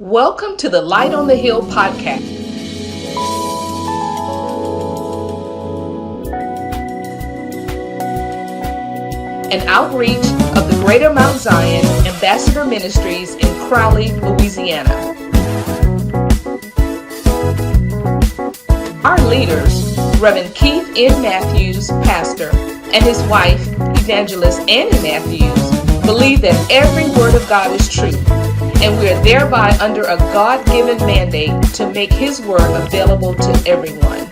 Welcome to the Light on the Hill podcast. An outreach of the Greater Mount Zion Ambassador Ministries in Crowley, Louisiana. Our leaders, Reverend Keith N. Matthews, pastor, and his wife, Evangelist Annie Matthews, believe that every word of God is true, and we are thereby under a God-given mandate to make His Word available to everyone.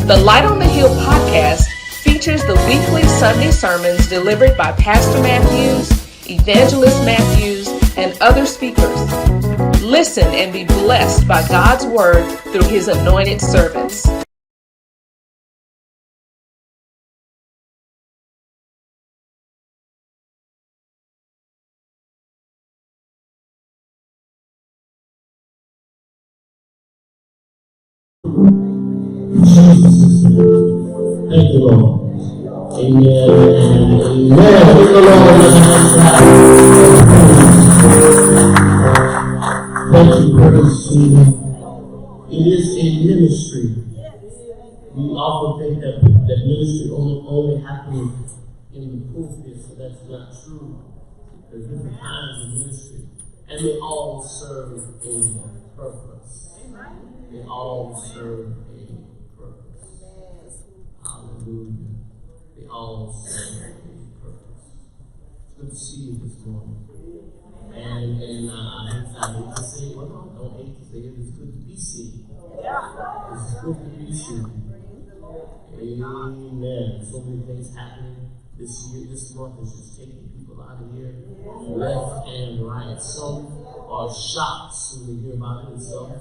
The Light on the Hill podcast features the weekly Sunday sermons delivered by Pastor Matthews, Evangelist Matthews, and other speakers. Listen and be blessed by God's Word through His anointed servants. Jesus' name. Thank you, Lord. Amen. Amen. Thank the Lord. Thank you, praise Jesus. It is a ministry. We often think that ministry only happens in the pulpit, so that's not true. There's different kinds of ministry, and they all serve a purpose. They all serve a purpose. Hallelujah. They all serve a purpose. It's good to see you this morning. And I hate to say it, well, I don't hate to say it, it's good to be seen. It's good to be seen. Amen. So many things happening this year, this month is just taking people out of here left and right. Some are shocked when they hear about it, and some,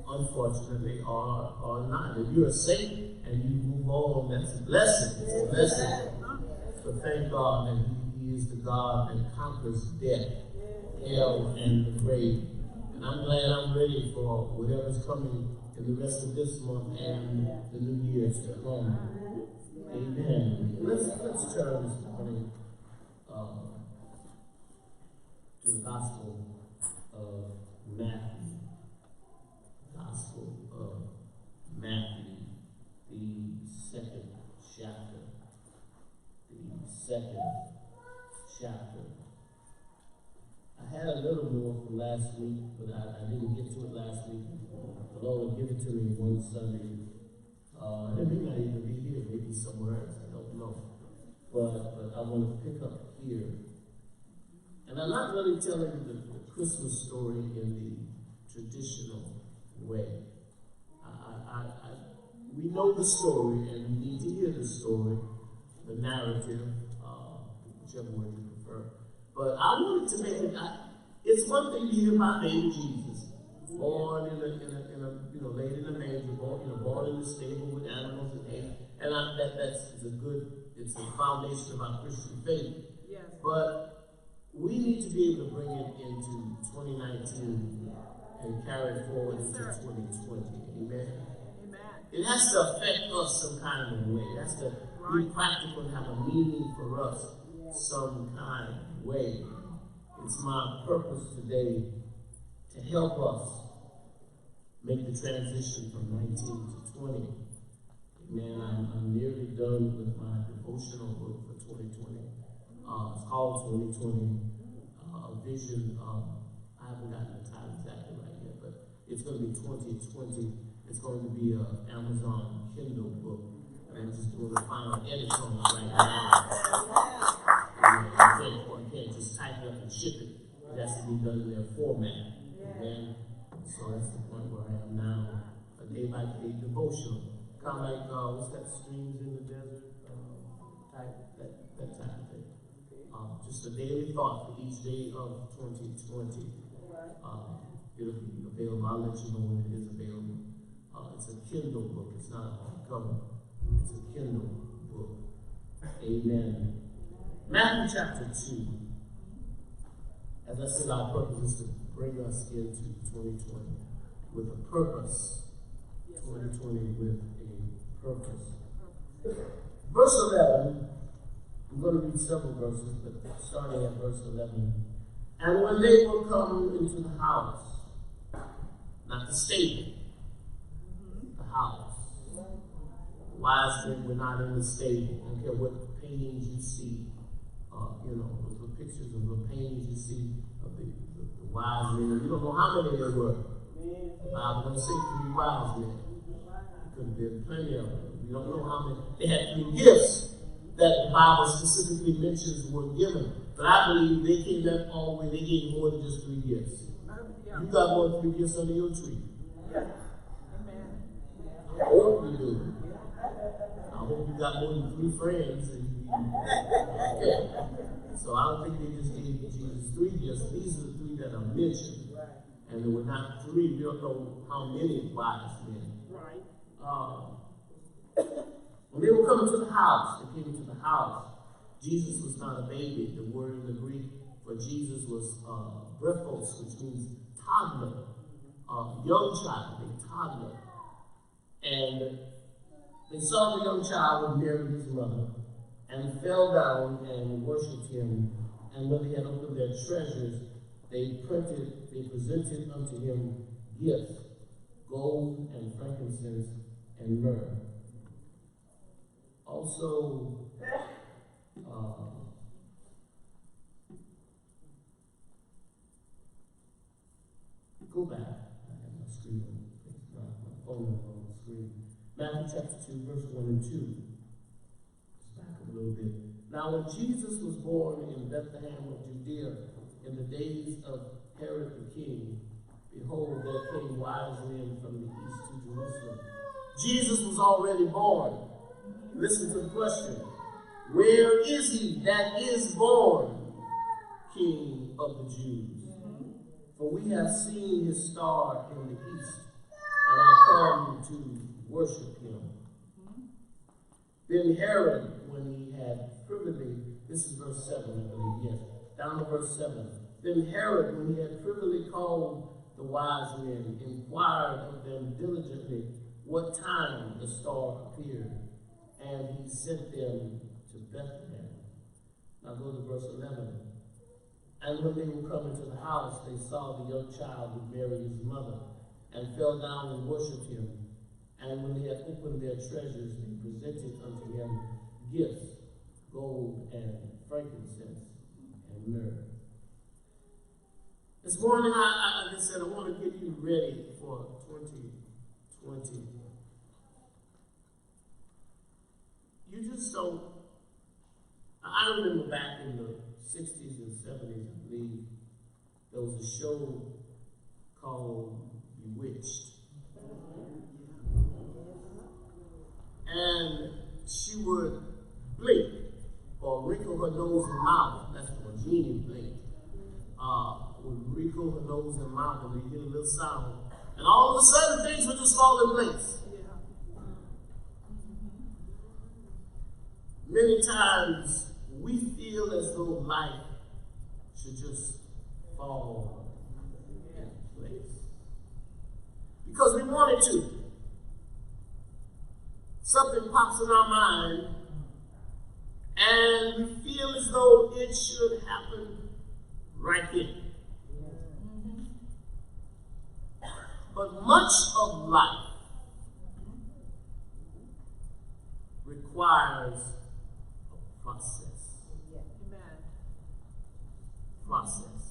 unfortunately, are not. If you're a saint and you move on, that's a blessing. It's a blessing. So thank God that He is the God that conquers death, hell, and the grave. And I'm glad I'm ready for whatever's coming in the rest of this month and the new year to come. Amen. Let's turn this morning to the Gospel of Matthew. Gospel of Matthew, the second chapter. The second chapter. I had a little more from last week, but I didn't get to it last week. The Lord will give it to me one Sunday. It may not even be here, maybe somewhere else, I don't know. But I want to pick up here. And I'm not really telling the Christmas story in the traditional way. We know the story, and we need to hear the story, the narrative, whichever one you prefer. But I wanted to make it. It's one thing to hear about baby Jesus, born in a laid in a manger, born in a stable with animals and hay, and that's a good. It's a foundation of our Christian faith. Yes. But we need to be able to bring it into 2019 and carry it forward into 2020. Amen. It has to affect us some kind of way. It has to be practical and have a meaning for us some kind of way. It's my purpose today to help us make the transition from 19 to 20. Man, I'm nearly done with my devotional book for 2020. It's called 2020 Vision. I haven't gotten the title exactly right yet, but it's going to be 2020. It's going to be an Amazon Kindle book, and I'm just doing the final edit on it right now. You can't just type it up and ship it. It has to be done in their format. Amen. So that's the point where I am now. A day by day devotional. Kind of like, what's that, streams in the desert? That type of thing. Just a daily thought for each day of 2020. It'll be available. I'll let you know when it is available. It's a Kindle book. It's not a hardcover. It's a Kindle book. Amen. Matthew chapter 2. As I said, our purpose is to bring us into 2020 with a purpose. 2020 with a purpose. Verse 11. I'm going to read several verses, but starting at verse 11. And when they were come into the house, not the stable, the house. The wise men were not in the stable. I don't care what paintings you see, those are pictures of the paintings you see of the wise men. You don't know how many there were. The Bible doesn't say 3 wise men. There could have been plenty of them. We don't know how many. They had 3 gifts that the Bible specifically mentions were given. But I believe they came up all the way. They gave more than just 3 gifts. You got more than 3 gifts under your tree. I hope you do. I hope you got more than 3 friends. Okay. So I don't think they just gave Jesus 3 gifts. These are the 3 that are mentioned. And there were not 3. We don't know how many wise men. When they were coming to the house, they came to the house. Jesus was not a baby. The word in the Greek for Jesus was brephos, which means toddler, young child, a toddler. And they saw the young child with Mary, his mother, and fell down and worshipped him. And when they had opened their treasures, they presented unto him gifts, gold and frankincense and myrrh. Also, go back. I have my screen on. My phone on the screen. Matthew chapter 2, verse 1 and 2. Just back a little bit. Now, when Jesus was born in Bethlehem of Judea, in the days of Herod the king, behold, there came wise men from the east to Jerusalem. Jesus was already born. Listen to the question. Where is he that is born King of the Jews? For we have seen his star in the east, and are come to worship him. Then Herod, when he had privily, this is verse 7, I believe, yes, down to verse 7. Then Herod, when he had privily called the wise men, inquired of them diligently what time the star appeared, and he sent them to Bethlehem. Now go to verse 11. And when they were coming to the house, they saw the young child with Mary his mother, and fell down and worshipped him. And when they had opened their treasures, they presented unto him gifts, gold and frankincense and myrrh. This morning, like I said, I want to get you ready for 2020. You just don't. I remember back in the 60s and 70s, I believe, there was a show called Bewitched. And she would blink or wrinkle her nose and mouth. That's what Jeannie blinked. Would wrinkle her nose and mouth, and they get a little sound. And all of a sudden, things would just fall in place. Many times, we feel as though life should just fall in place. Because we want it to. Something pops in our mind, and we feel as though it should happen right then. But much of life requires a process. Process.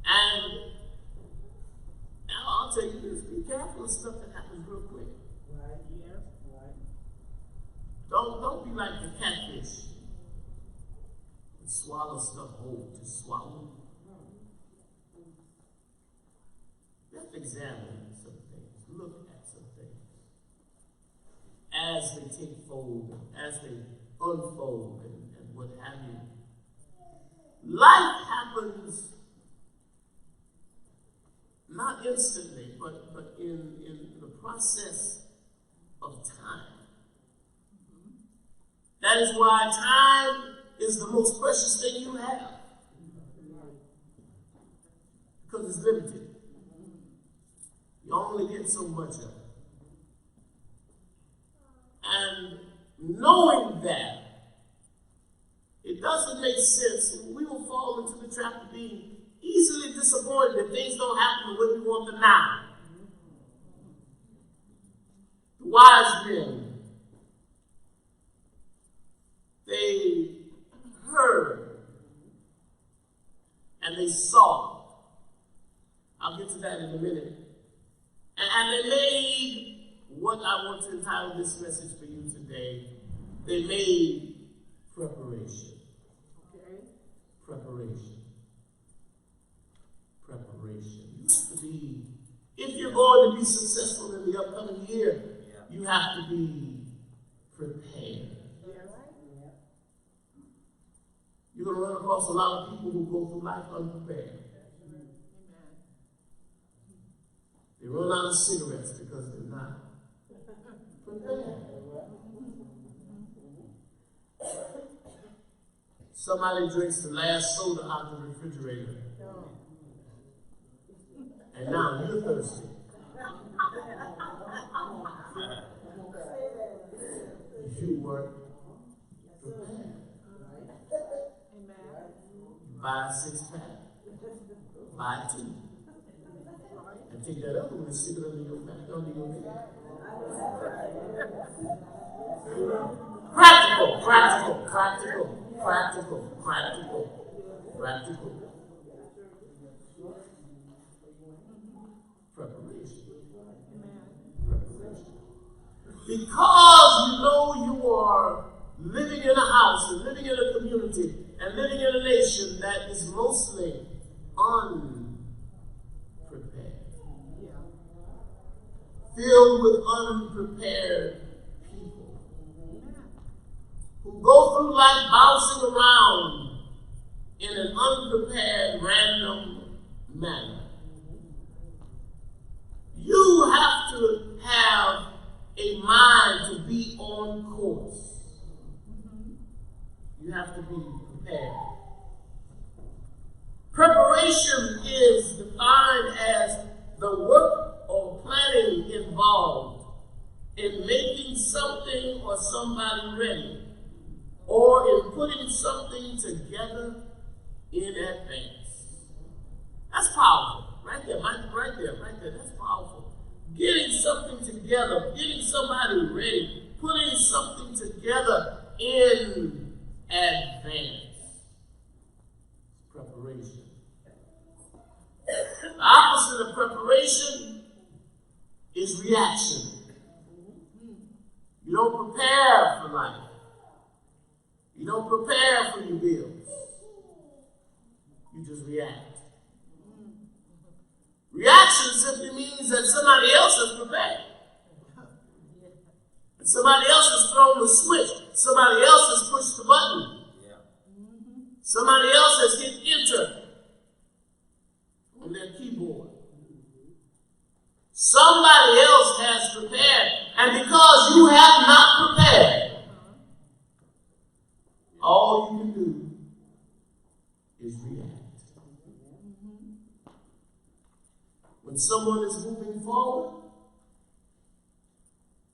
And I'll tell you this, be careful of stuff that happens real quick. Right, yeah, right. Don't be like the catfish. Swallow stuff whole, just swallow. You have to examine some things, look at some things. As they take fold, as they unfold, and what have you. Life happens not instantly, but in the process of time. That is why time is the most precious thing you have. Because it's limited. You only get so much of it. And knowing that, it doesn't make sense. We will fall into the trap of being easily disappointed if things don't happen the way we want them now. The wise men, they heard and they saw. I'll get to that in a minute. And they made what I want to entitle this message for you today. They made preparation. Okay? Preparation. Preparation. You have to be, if you're going to be successful in the upcoming year, you have to be prepared. You're going to run across a lot of people who go through life unprepared. They run out of cigarettes because they're not prepared. Somebody drinks the last soda out of the refrigerator. And now you're thirsty. You weren't prepared. Buy a 6-pack. Buy 2. And take that other one and stick it under your back, under your head. Practical, practical, practical, practical, practical, practical. Preparation. Preparation. Because you know you are living in a house and living in a community and living in a nation that is mostly unprepared. Filled with unprepared people who go through life bouncing around in an unprepared, random manner. You have to have a mind to be on course. You have to be prepared. Preparation is defined as the work or planning involved in making something or somebody ready, or in putting something together in advance. That's powerful. Right there, right there. That's powerful. Getting something together, getting somebody ready, putting something together in advance. Preparation. The opposite of preparation is reaction. You don't prepare for life. You don't prepare for your bills. You just react. Reaction simply means that somebody else has prepared. And somebody else has thrown the switch. Somebody else has pushed the button. Somebody else has hit enter on their keyboard. Somebody else has prepared. And because you have not prepared, all you can do is react. When someone is moving forward,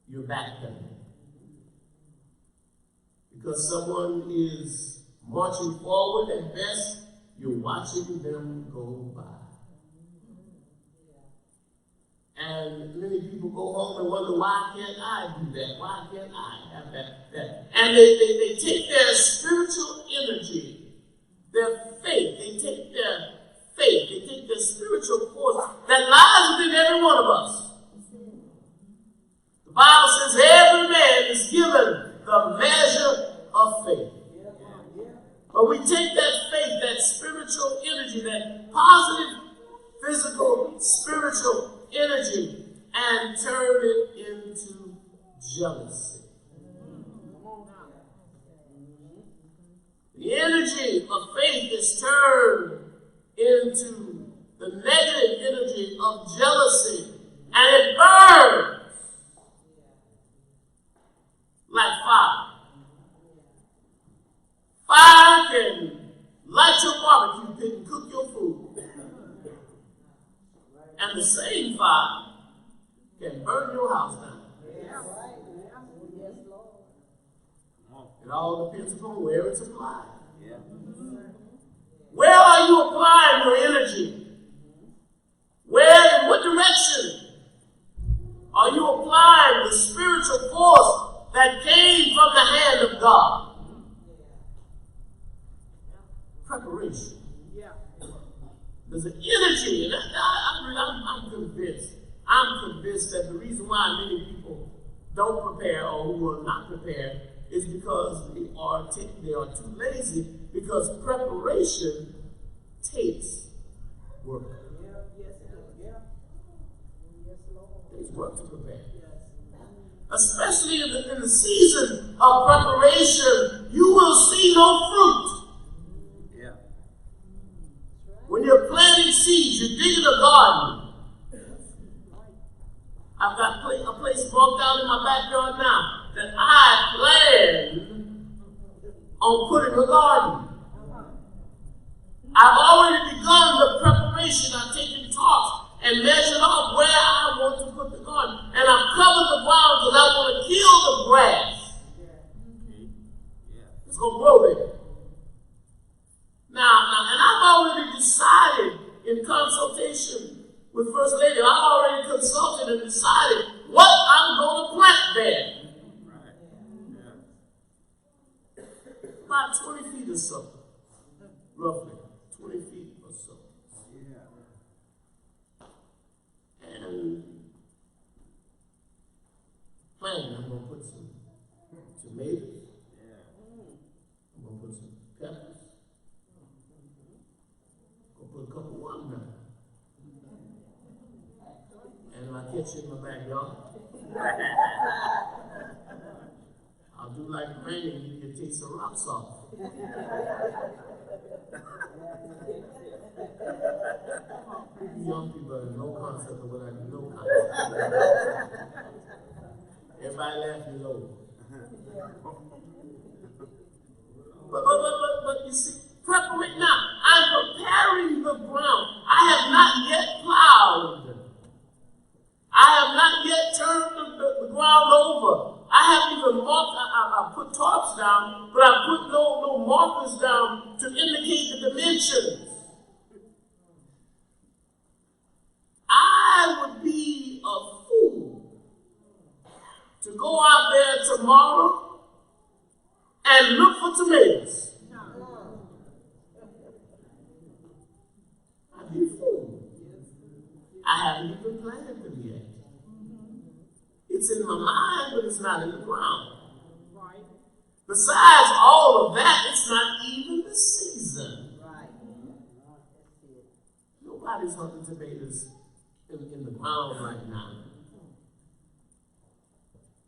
you're backpedaling. Because someone is marching forward, at best, you're watching them go by. And many people go home and wonder, why can't I do that? Why can't I have that? And they take their spiritual energy, their faith, they take their spiritual force that lies within every one of us. The Bible says every man is given the measure of faith. But we take that faith, that spiritual energy, that positive, physical, spiritual energy, and turn it into jealousy. The energy of faith is turned into the negative energy of jealousy, and it burns like fire. Fire can light your barbecue pit and cook your food. And the same fire can burn your house down. It all depends upon where it's applied. Where are you applying your energy? a spiritual force that came from the hand of God. Preparation. There's an energy, and I'm convinced. I'm convinced that the reason why many people don't prepare or who are not prepared is because they are too lazy, because preparation takes work. It takes work to prepare. Especially in the season of preparation, you will see no fruit. When you're planting seeds, you're digging a garden. I've got a place marked out in my backyard now that I plan on putting a garden. I've already begun the preparation. I've taken tarps and measured off where I want to put the garden. And I've covered the ground because I want to kill the grass. It's going to grow there. Now, and I've already decided in consultation with First Lady, I've already consulted and decided what I'm going to plant there. About 20 feet or so, roughly, 20 feet or so. And planting, I'm going to put some tomatoes. I'm going to put some peppers. Put a couple watermelon. And if I catch it in my backyard, I'll do like raining, you can take some rocks off. Young people have no concept of what I do, no concept. Everybody laughing is over. But you see, preparation now. I'm preparing the ground. I have not yet plowed. I have not yet turned the ground over. I haven't even marked. I put tarps down, but I put no markers down to indicate the dimensions. I would be a fool to go out there tomorrow and look for tomatoes. I haven't even planted them yet. It's in my mind, but it's not in the ground. Right. Besides all of that, it's not even the season. Right. Nobody's hunting tomatoes in the ground right now.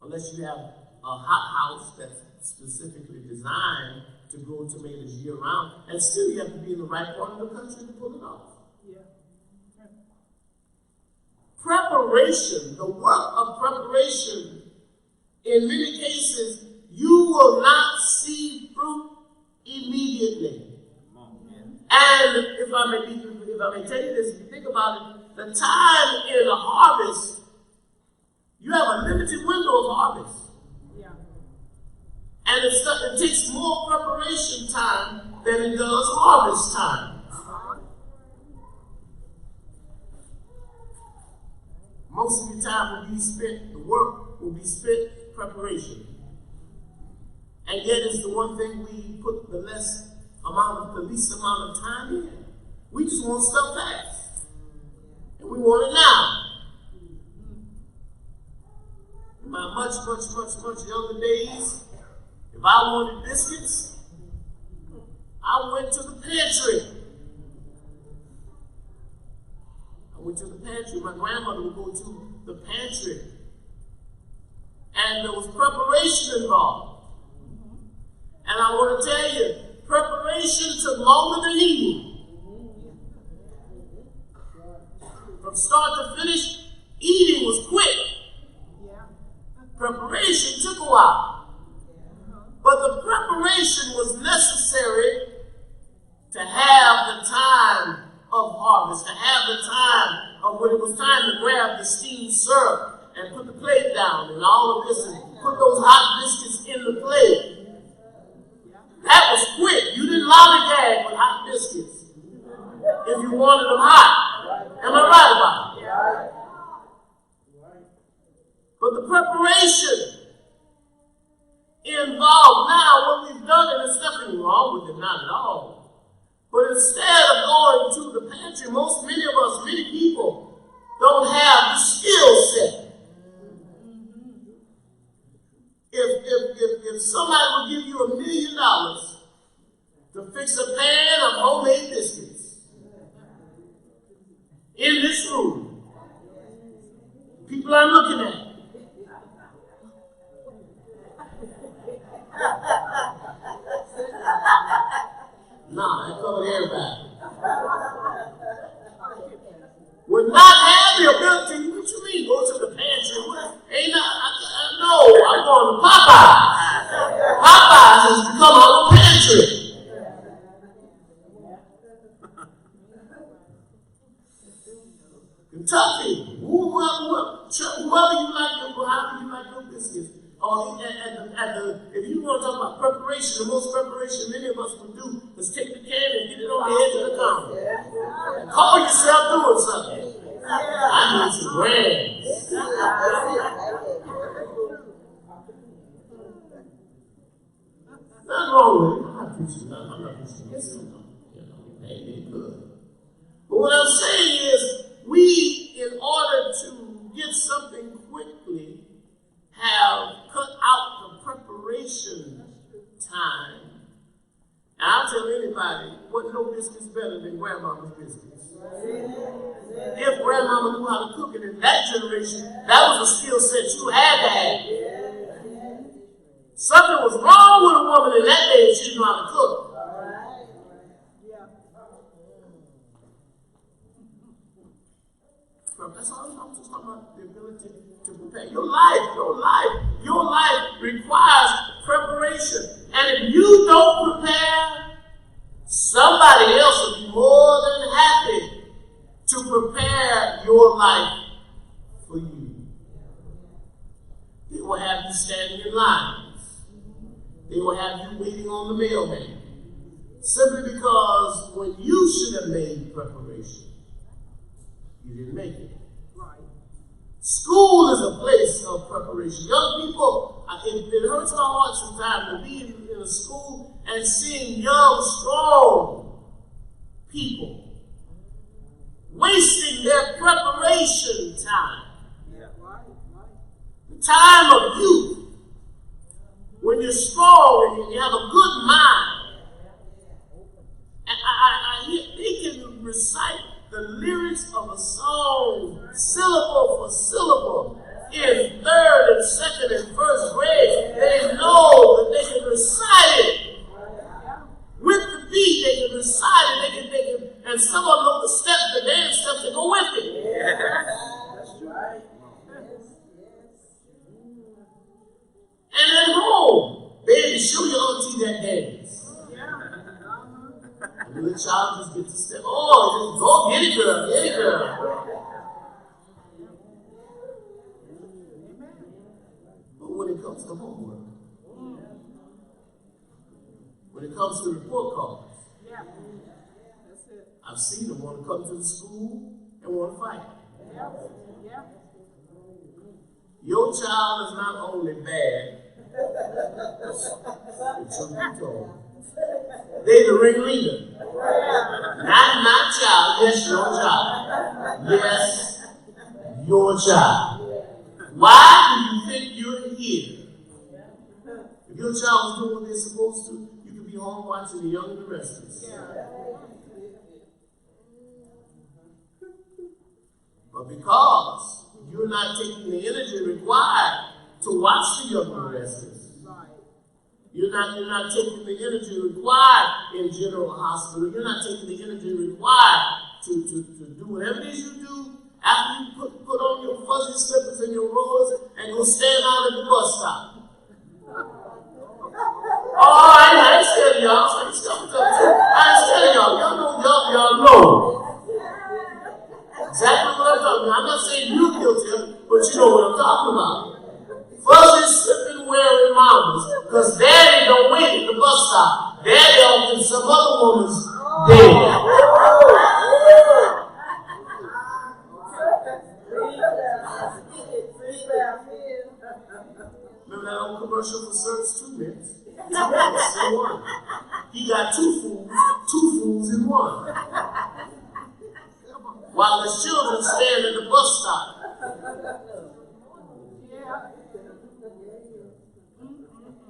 Unless you have a hot house that's specifically designed to grow tomatoes year round, and still you have to be in the right part of the country to pull it off. Preparation, the work of preparation, in many cases, you will not see fruit immediately. And if I may tell you this, if you think about it, the time in a harvest, you have a limited window of harvest. Yeah. And it takes more preparation time than it does harvest time. Most of the time will be spent, the work will be spent preparation. And yet it's the one thing we put the least amount of time in. We just want stuff fast. And we want it now. In my much younger days, if I wanted biscuits, I went to the pantry. My grandmother would go to the pantry. And there was preparation involved. And I want to tell you, preparation took longer than eating. From start to finish, eating was quick. Preparation took a while. But the preparation was necessary to have the time of harvest, to have the time of when it was time to grab the steamed syrup and put the plate down and all of this and put those hot biscuits in the plate. That was quick. You didn't lollygag with hot biscuits if you wanted them hot. Am I right about it? But the preparation involved. Now, what we've done, and there's nothing wrong with it, not at all. But instead of going to the pantry, many people don't have the skill set. If somebody would give you $1 million to fix a pan of homemade biscuits in this room, people are looking at it. Nah, I covered everybody. Would not have the ability. What you mean? Go to the pantry? Ain't no. I'm going to Popeyes. Popeyes has become our pantry. Kentucky, whoever you like, however you like your biscuits. Or if you want to talk about preparation, the most preparation many of us would do is take the can and get it on the edge of the counter. And call yourself doing something. I need some brands. Nothing wrong with it. I'm not preaching against them. They good. But what I'm saying is, we, in order to get something quickly, have cut out the preparation time. And I'll tell anybody, wasn't no biscuits better than grandmama's biscuits. If grandmama knew how to cook it in that generation, that was a skill set you had to have. Something was wrong with a woman in that day if she didn't know how to cook. That's all I'm just talking about, the ability to prepare. Your life requires preparation. And if you don't prepare, somebody else will be more than happy to prepare your life for you. They will have you standing in lines. They will have you waiting on the mailman. Simply because when you should have made preparation, you didn't make it. Right. School is a place of preparation. Young people, it hurts my heart sometimes to be in a school and seeing young, strong people wasting their preparation time. Yeah, right. The time of youth, when you're strong and you have a good mind. And I hear they can recite the lyrics of a song, syllable for syllable, in 3rd and 2nd and 1st grade. They know that they can recite it. With the beat, they can recite it. They can, and some of them know the steps, the dance steps that go with it. That's right. And at home, baby, show your auntie that dance. And the child just gets to step. Oh, just go get it, girl. Get it, girl. But when it comes to homework, when it comes to report cards, I've seen them want to come to the school and want to fight. Your child is not only bad, they're the ringleader. Not my child, yes, your child. Yes, your child. Why do you think you're here? If your child is doing what they're supposed to, you can be home watching The Young and the Restless. But because you're not taking the energy required to watch The Young and the Restless, you're not taking the energy required in General Hospital. You're not taking the energy required to do whatever it is you do after you put on your fuzzy slippers and your rollers and go stand out at the bus stop. Oh, I ain't scared of y'all. I ain't scared of y'all. Y'all know. Exactly what I'm talking about. I'm not saying you're guilty, but you know what I'm talking about. Fuzzy slipping wearing mamas, because daddy don't wait at the bus stop. Daddy don't get some other woman's dead. Remember that old commercial for Search 2 minutes? 2 minutes in one. He got two fools in one. While the children stand at the bus stop.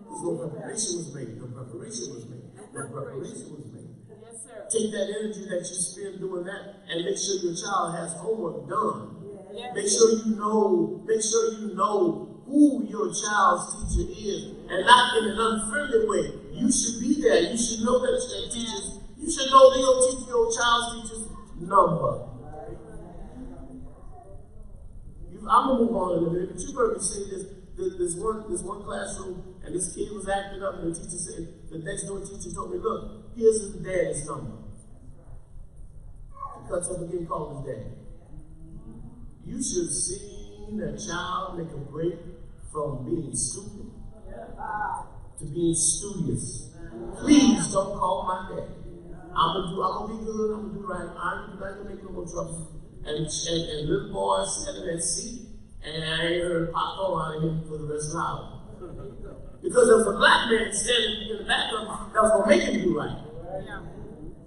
Because no preparation was made. No preparation was made. No preparation was made. Yes, sir. Take that energy that you spend doing that and make sure your child has homework done. Yes. Make sure you know who your child's teacher is, and not in an unfriendly way. You should be there. You should know that teachers. You should know your child's teacher's number. I'm gonna move on in a minute, but you heard me say this one classroom, and this kid was acting up, and the teacher said, the next door teacher told me, look, here's his daddy's number. He cuts up again, called his daddy. You should have seen a child make a break from being stupid to being studious. Please don't call my daddy. I'm gonna be good, I'm gonna do right, I'm not gonna make no more trouble. And little boy sat in that seat, and I ain't heard a pop out of him for the rest of the hour. Because there was a black man standing in the background that was gonna make him do right.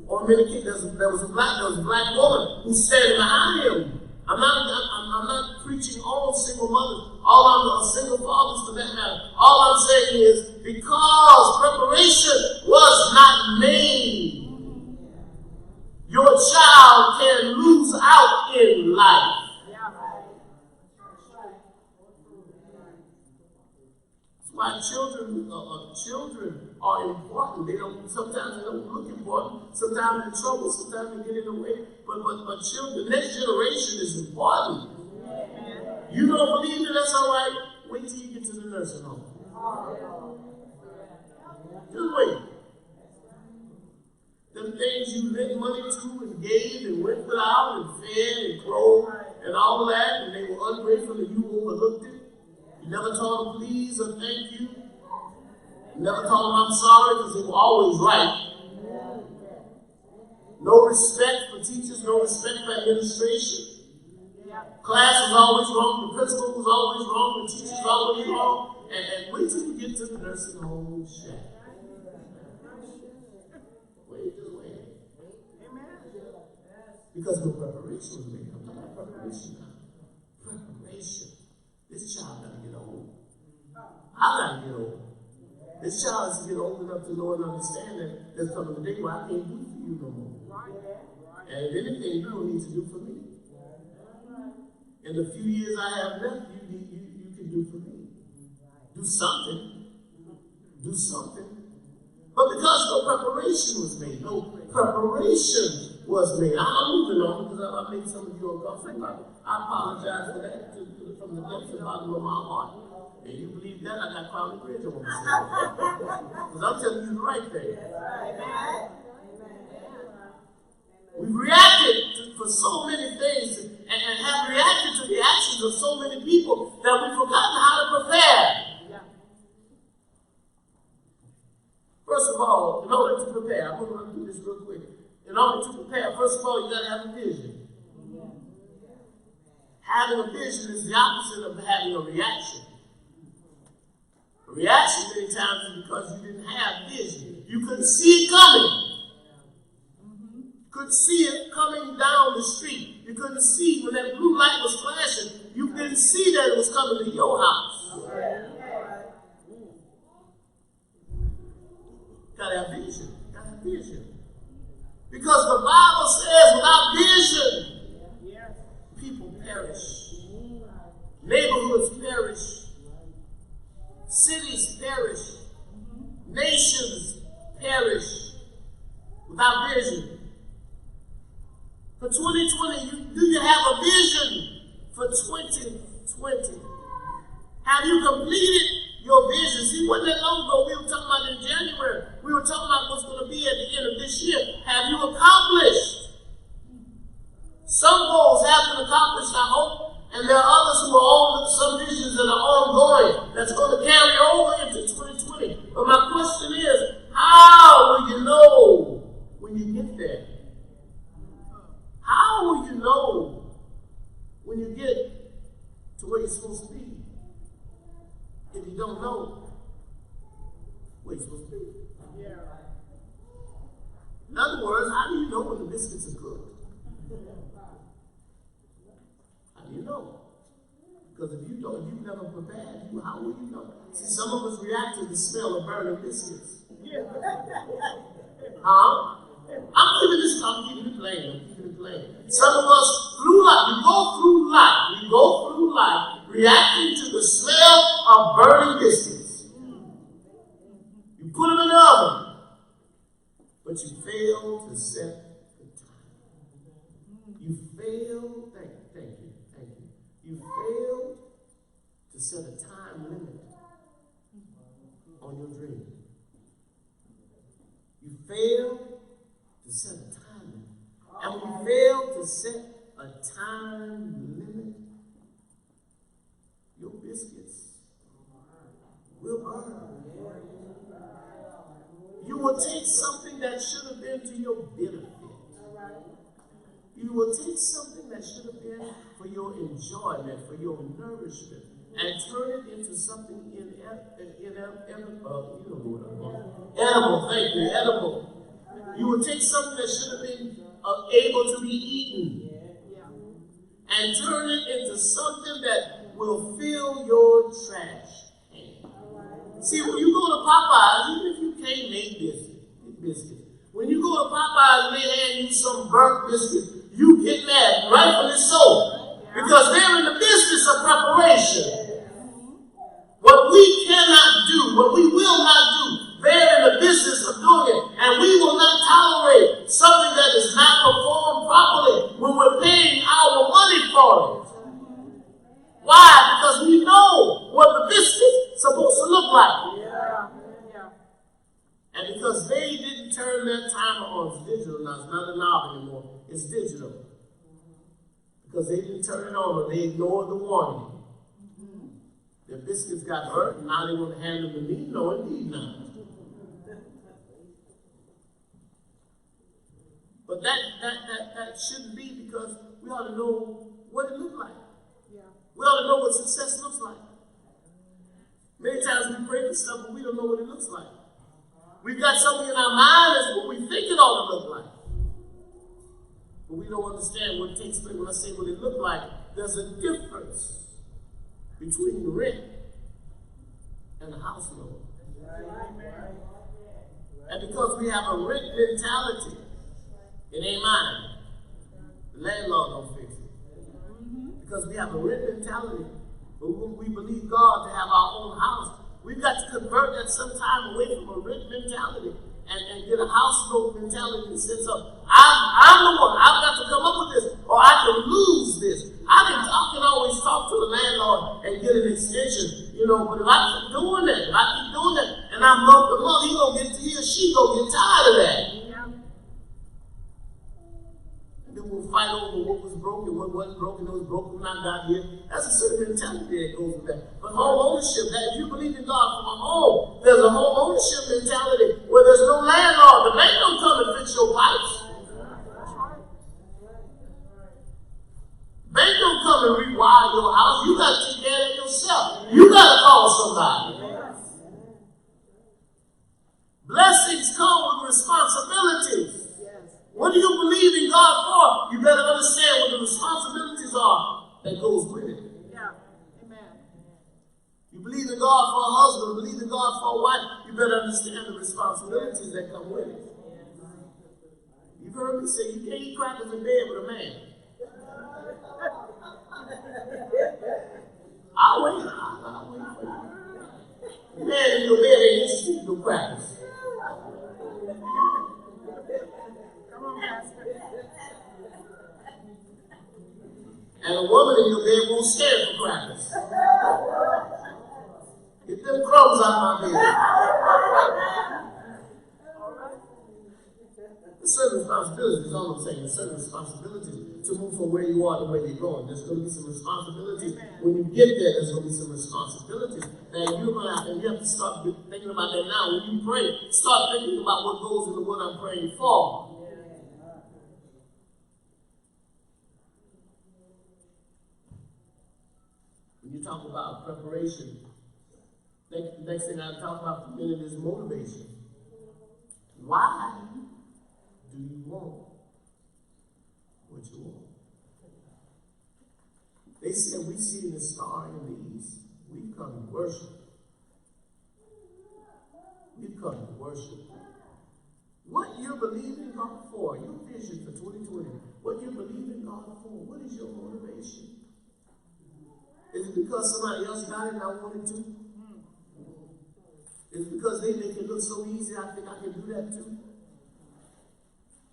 Or in many cases, there was a black woman who's standing behind him. I'm not preaching all single mothers, all single fathers for that matter. All I'm saying is because preparation was not made, your child can lose out in life. That's why children are important. Sometimes they don't look important. Sometimes they're in trouble. Sometimes they get in the way. But children, the next generation is important. You don't believe me? That's all right. Wait till you get to the nursing home. Just wait. The things you lent money to and gave and went without and fed and clothed and all that, and they were ungrateful and you overlooked it. You never told them please or thank you. You never told them I'm sorry because they were always right. No respect for teachers, no respect for administration. Class was always wrong, the principal was always wrong, the teacher was always wrong. And wait till you get to the nursing home shack. Because no preparation was made. I'm talking about preparation now. Preparation. This child got to get old. I got to get old. This child has to get old enough to know and understand that there's coming a day where I can't do for you no more. And if anything, you don't need to do for me. In the few years I have left, you can do for me. Do something. Do something. But because no preparation was made, no preparation was made. I'm moving on because I made some of you uncomfortable. I apologize for that from the depths and bottom of my heart. And you believe that, I got Crowley Bridge on my side. Because I'm telling you the right thing. We've reacted for so many things and have reacted to the actions of so many people that we've forgotten how to prepare. First of all, in order to prepare, I'm going to do this real quick. In order to prepare, first of all, you got to have a vision. Having a vision is the opposite of having a reaction. A reaction many times is because you didn't have vision. You couldn't see it coming. You couldn't see it coming down the street. You couldn't see when that blue light was flashing. You didn't see that it was coming to your house. Gotta have vision. Gotta have vision. Because the Bible says without vision, people perish. Neighborhoods perish. Cities perish. Nations perish without vision. For 2020, do you have a vision for 2020? Have you completed your vision? See, wasn't that long ago we were talking about in January? We were talking about what's going to be at the end of this year. Have you accomplished? Some goals have been accomplished, I hope, and there are others who are on some visions that are ongoing that's going to carry over into 2020. But my question is, how will you know when you get there? How will you know when you get to where you're you're supposed to be if you don't know where you're supposed to be? Yeah. In other words, how do you know when the biscuits are good? How do you know? Because if you don't, if you've never prepared, how will you know? See, some of us react to the smell of burning biscuits. Huh? I'm keeping it plain. Some of us through life, we go through life reacting to the smell of burning biscuits. You put them in the oven, but you fail to set the time. You fail, thank you. You fail to set a time limit on your dream. You fail to set a time limit. And when you fail to set a time limit, your biscuits will burn. You will take something that should have been to your benefit. You will take something that should have been for your enjoyment, for your nourishment, and turn it into something edible. You will take something that should have been able to be eaten and turn it into something that will fill your trash can. See, when you go to Popeyes, even if you can't make biscuits, when you go to Popeyes and they hand you some burnt biscuits, you get mad, rightfully so, because they're in the business of preparation. What we cannot do, what we will not do, they're in the business of doing it. And we will not tolerate something that is not performed properly when we're paying our money for it. Why? Because we know what the biscuit is supposed to look like. And because they didn't turn their timer on, it's digital now, it's not a knob anymore, it's digital. Because they didn't turn it on or they ignored the warning. Their biscuits got hurt, and now they want to hand them to me? No, indeed not. But that shouldn't be, because we ought to know what it looked like. We ought to know what success looks like. Many times we pray for stuff, but we don't know what it looks like. We've got something in our mind that's what we think it ought to look like. But we don't understand what takes place. When I say what it looked like, there's a difference between the rent and the house loan. And because we have a rent mentality, it ain't mine. The landlord don't fix it. Because we have a rent mentality, but when we believe God to have our own house, we've got to convert that sometime away from a rent mentality and get a house loan mentality that says, I'm the one, I've got to come up with this, or I can lose this. I can always talk to the landlord and get an extension, but if I keep doing that, and I'm month to month, he or she gonna get tired of that. And then we'll fight over what was broken, what wasn't broken, what was broken when I got here. That's a certain mentality that goes with that. But home ownership, that if you believe in God for a home, there's a home ownership mentality where there's no landlord. The bank don't come and fix your pipes. Bank don't come and rewire your house. You got to take care of it yourself. You got to call somebody. Blessings come with responsibilities. What do you believe in God for? You better understand what the responsibilities are that goes with it. You believe in God for a husband, believe in God for a wife, you better understand the responsibilities that come with it. You've heard me say you can't eat crackers in bed with a man. I'll wait for you. Man in your bed ain't interested in no crackers. Come on, Pastor. And a woman in your bed won't stand for crackers. Get them crumbs out of my bed. There's certain responsibilities, is all I'm saying. There's certain responsibilities to move from where you are to where you're going. There's going to be some responsibilities. When you get there, there's going to be some responsibilities that you're going to have, and you have to start thinking about that now. When you pray, start thinking about what goes into what I'm praying for. When you you talk about preparation. Next thing I talk about for a minute is motivation. Why do you want what you want? They said, we see the star in the east. We've come to worship. We've come to worship. What you're believing God for, your vision for 2020, what you're believing God for, what is your motivation? Is it because somebody else got it and I wanted to? Is it because they make it look so easy, I think I can do that too?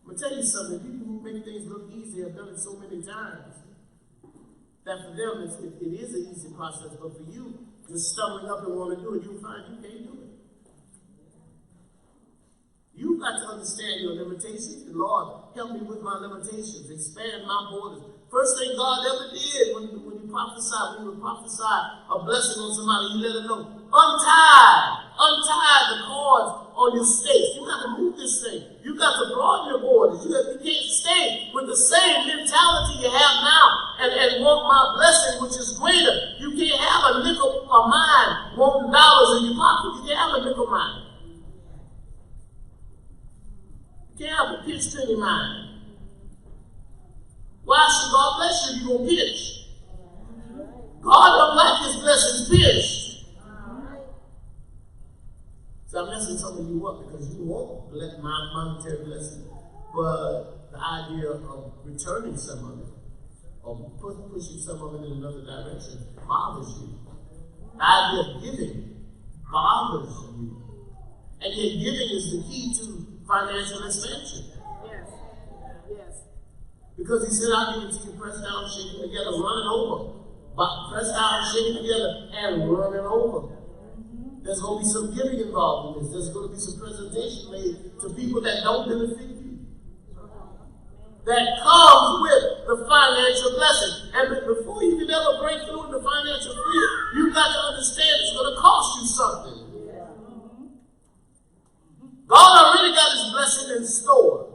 I'm going to tell you something. People who make things look easy have done it so many times that for them it is an easy process, but for you, just stumbling up and want to do it, you'll find you can't do it. You've got to understand your limitations. And Lord, help me with my limitations. Expand my borders. First thing God ever did when you prophesy, when you would prophesy a blessing on somebody, you let them know, untie the cords on your stakes. You got to move this thing. You got to broaden your borders. You can't stay with the same mentality you have now and want my blessing, which is greater. You can't have a nickel of mine wanting dollars in your pocket. You can't have a nickel of mine. You can't have a pitch in your mind. Why should God bless you if you won't pitch? God don't like his blessings pitched. So I'm messing some of you up because you won't let my monetary blessing, but the idea of returning some of it or pushing some of it in another direction bothers you. The idea of giving bothers you. And yet giving is the key to financial expansion. Yes. Yes. Because he said, I'll give it to you, pressed down, shaking together, running over. But pressed down, shaking together, and running over. There's going to be some giving involved in this. There's going to be some presentation made to people that don't benefit you. That comes with the financial blessing. And before you can ever break through into financial freedom, you've got to understand it's going to cost you something. God already got his blessing in store.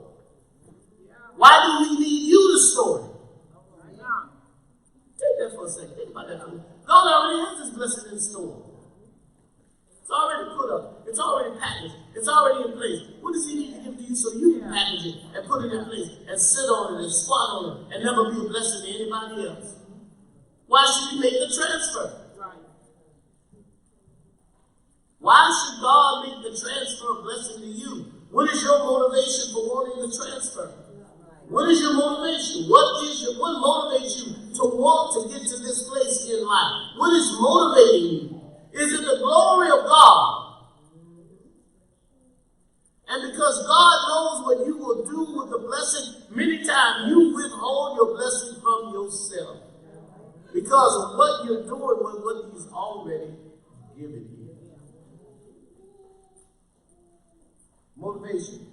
Why do we need you to store it? Take that for a second. Think about that for a minute. God already has his blessing in store. It's already put up. It's already packaged. It's already in place. What does he need to give to you so you can package it and put it in place and sit on it and squat on it and never be a blessing to anybody else? Why should we make the transfer? Why should God make the transfer of blessing to you? What is your motivation for wanting the transfer? What is your motivation? What motivates you to want to get to this place in life? What is motivating you? Is it the glory of God? And because God knows what you will do with the blessing, many times you withhold your blessing from yourself because of what you're doing with what he's already given you. Motivation.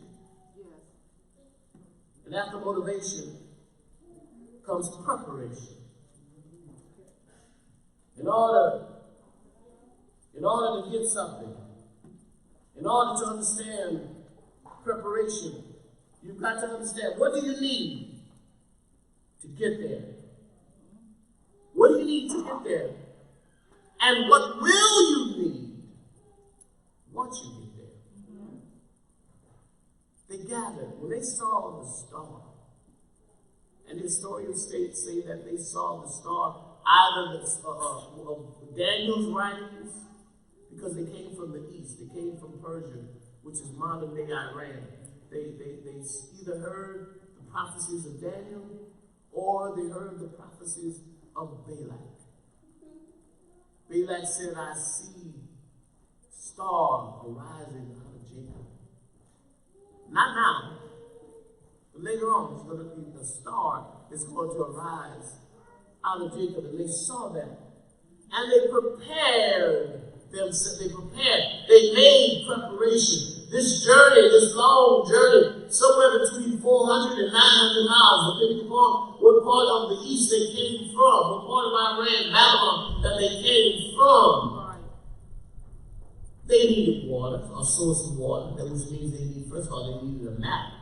And after motivation comes preparation. In order to get something, in order to understand preparation, you've got to understand, what do you need to get there? What do you need to get there? And what will you need once you get there? They gathered. When they saw the star, and the historian states say that they saw the star, either of Daniel's writings, because they came from the east, they came from Persia, which is modern day Iran. They either heard the prophecies of Daniel or they heard the prophecies of Balak. Balak said, I see star arising out of Jacob. Not now, but later on, it's going to be the star is going to arise out of Jacob. And they saw that. And they prepared themselves. They made preparation. This journey, this long journey, somewhere between 400 and 900 miles, depending upon what part of the east they came from, what part of Iran, Babylon, that they came from. They needed water, a source of water, which means they need, first of all, they needed a map.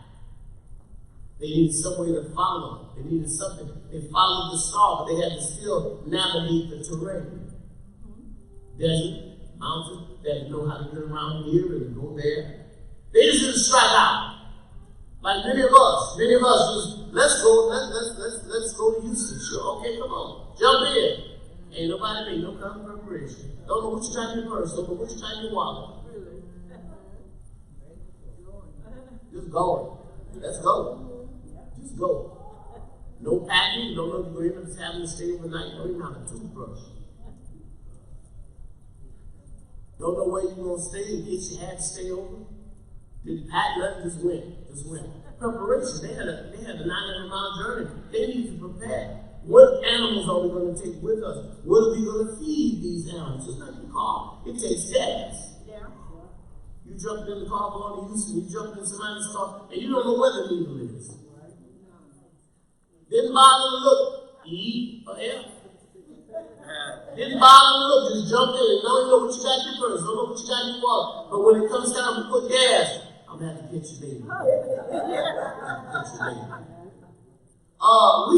They needed some way to follow. They needed something. They followed the star, but they had to still navigate the terrain. Desert, mountain, they had to know how to get around here and go there. They just didn't strike out. Like many of us just, let's go to Houston. Sure, okay, come on. Jump in. Ain't nobody made no kind of preparation. Don't know what you got in your purse. Don't know what you got in your wallet. Just go. Let's go. Just go. No packing. You don't know if you're going to end up having to stay overnight. You don't even have a toothbrush. Don't know where you're going to stay in case you had to stay over. Didn't pack nothing, just went. Preparation. They had a 900-mile journey. They needed to prepare. What animals are we going to take with us? What are we going to feed these animals? It's not your car. It takes gas. Yeah. You jumping in the car going to Houston, you jumping in somebody's car, and you don't know where the needle is. Didn't bother to look, E or F. Didn't bother to look, just jumped in and don't know what you got in your purse, don't know what you got in your wallet. But when it comes time to put gas, I'm going to have to get you, baby. We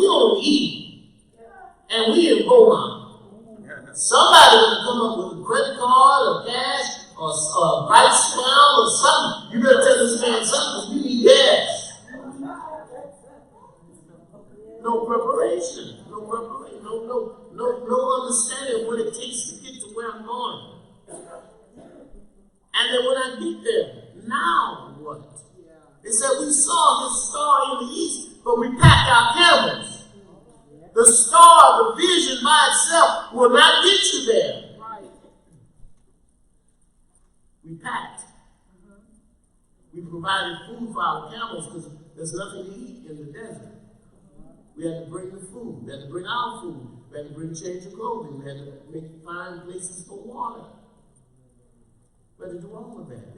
on E, and we in Beaumont. Somebody will come up with a credit card or cash or a bright smile or something. You better tell this man something because we need gas. No preparation. No understanding of what it takes to get to where I'm going. And then when I get there, now what? They said we saw his star in the east, but we packed our camels. The star, the vision by itself will not get you there. We packed. We provided food for our camels because there's nothing to eat in the desert. We had to bring the food. We had to bring our food. We had to bring change of clothing. We had to find places for water. We had to do all of that.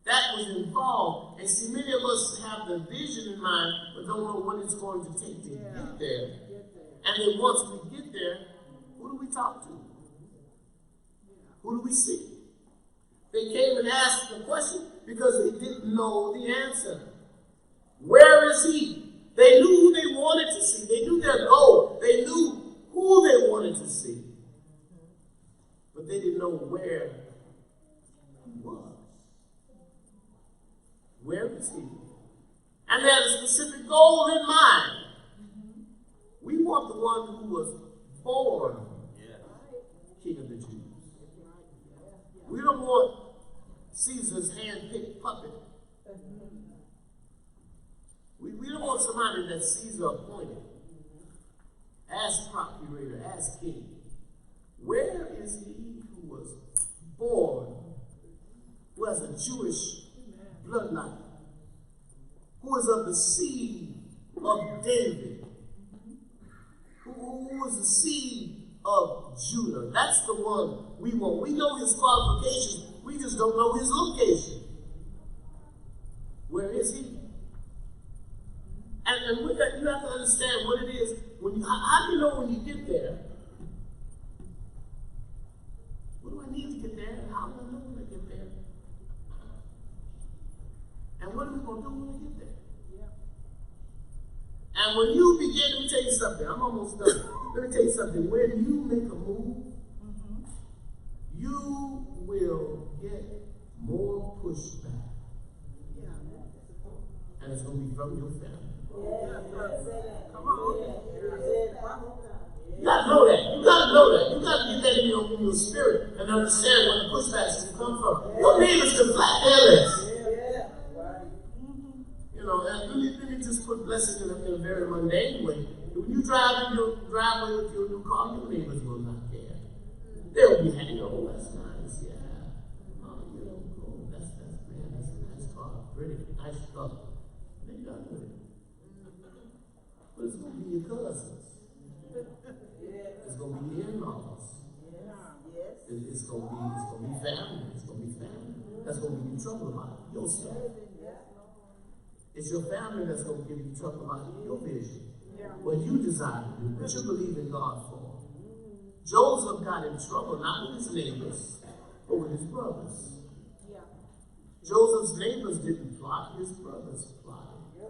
That was involved. And see, many of us have the vision in mind, but don't know what it's going to take to get there. And then once we get there, who do we talk to? Who do we see? They came and asked the question because they didn't know the answer. Where is he? They knew who they wanted to see. They knew their goal. They knew who they wanted to see. But they didn't know where he was. Where is he? And they had a specific goal in mind. We want the one who was born King of the Jews. We don't want Caesar's hand-picked puppet. We don't want somebody that Caesar appointed as procurator, as king. Where is he who was born, who has a Jewish bloodline, who is of the seed of David, who is the seed of Judah? That's the one we want. We know his qualifications. We just don't know his location. Where is he? And with that, you have to understand what it is. How do you know when you get there? What do I need to get there? And how do I know when I get there? And what are we going to do when we get there? And when you begin, let me tell you something. I'm almost done. Let me tell you something. When you make a move, you will get more pushback. And it's going to be from your family. Come on. You got to know that. You got to get that in your spirit and understand where the pushbacks can come from. Your neighbors can flat their and let me just put blessing in a very mundane way. When you drive in your driveway with your new car, your neighbors will not care. They'll be hanging, oh, that's nice, yeah. Oh, that's a nice car, pretty, nice car. They're done with it. But it's going to be your cousins. It's going to be your in-laws. It's going to be family. That's going to give you trouble about your stuff. It's your family that's going to give you trouble about your vision. What you desire to do, what you believe in God for. Joseph got in trouble not with his neighbors, but with his brothers. Joseph's neighbors didn't plot, his brothers plotted.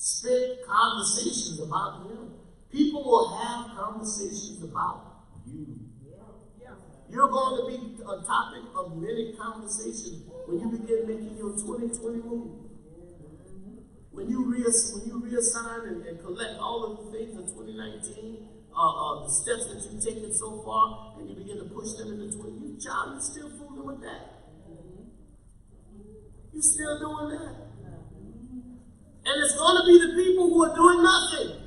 spent conversations about him. People will have conversations about you. You're going to be a topic of many conversations when you begin making your 2020 move. When you reassign and collect all of the things in 2019, the steps that you've taken so far, and you begin to push them into 20, you child, you're still fooling with that. You're still doing that. And it's going to be the people who are doing nothing.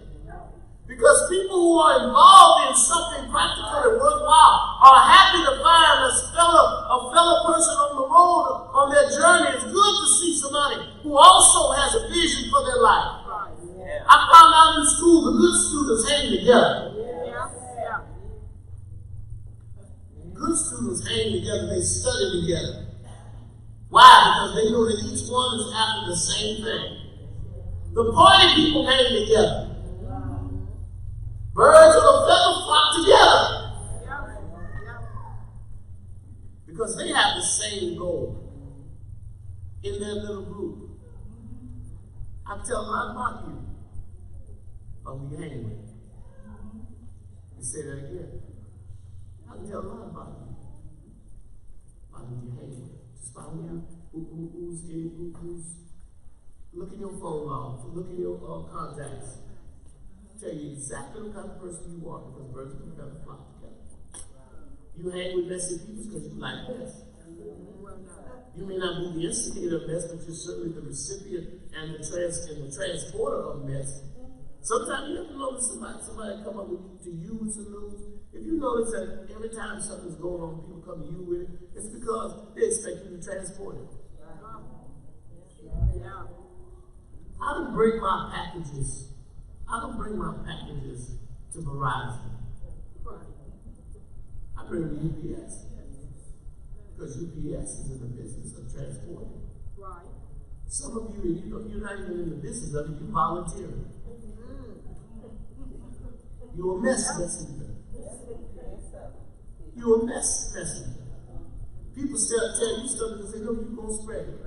Because people who are involved in something practical and worthwhile are happy to find a fellow person on the road on their journey. It's good to see somebody who also has a vision for their life. I found out in school the good students hang together. Good students hang together, they study together. Why? Because they know that each one is after the same thing. The party people hang together. Birds of a feather flock together. Because they have the same goal in their little group. I tell them I about you. But we hang with. You say that again. I tell them about you. But we hang with. Just find out who's look in your phone log, look in your contacts. Tell you exactly what kind of person you are, because birds of a feather flock together. You hang with messy people because you like mess. You may not be the instigator of mess, but you're certainly the recipient and the transporter of mess. Sometimes you have to notice somebody come up to you with some news. If you notice that every time something's going on, people come to you with it, it's because they expect you to transport it. I don't bring my packages. To Verizon. I bring them to UPS. Because UPS is in the business of transporting. Right. Some of you, you're not even in the business of it, you volunteer. You're a mess messenger. You're a mess messenger. People still tell you stuff because they know you're going to spread it.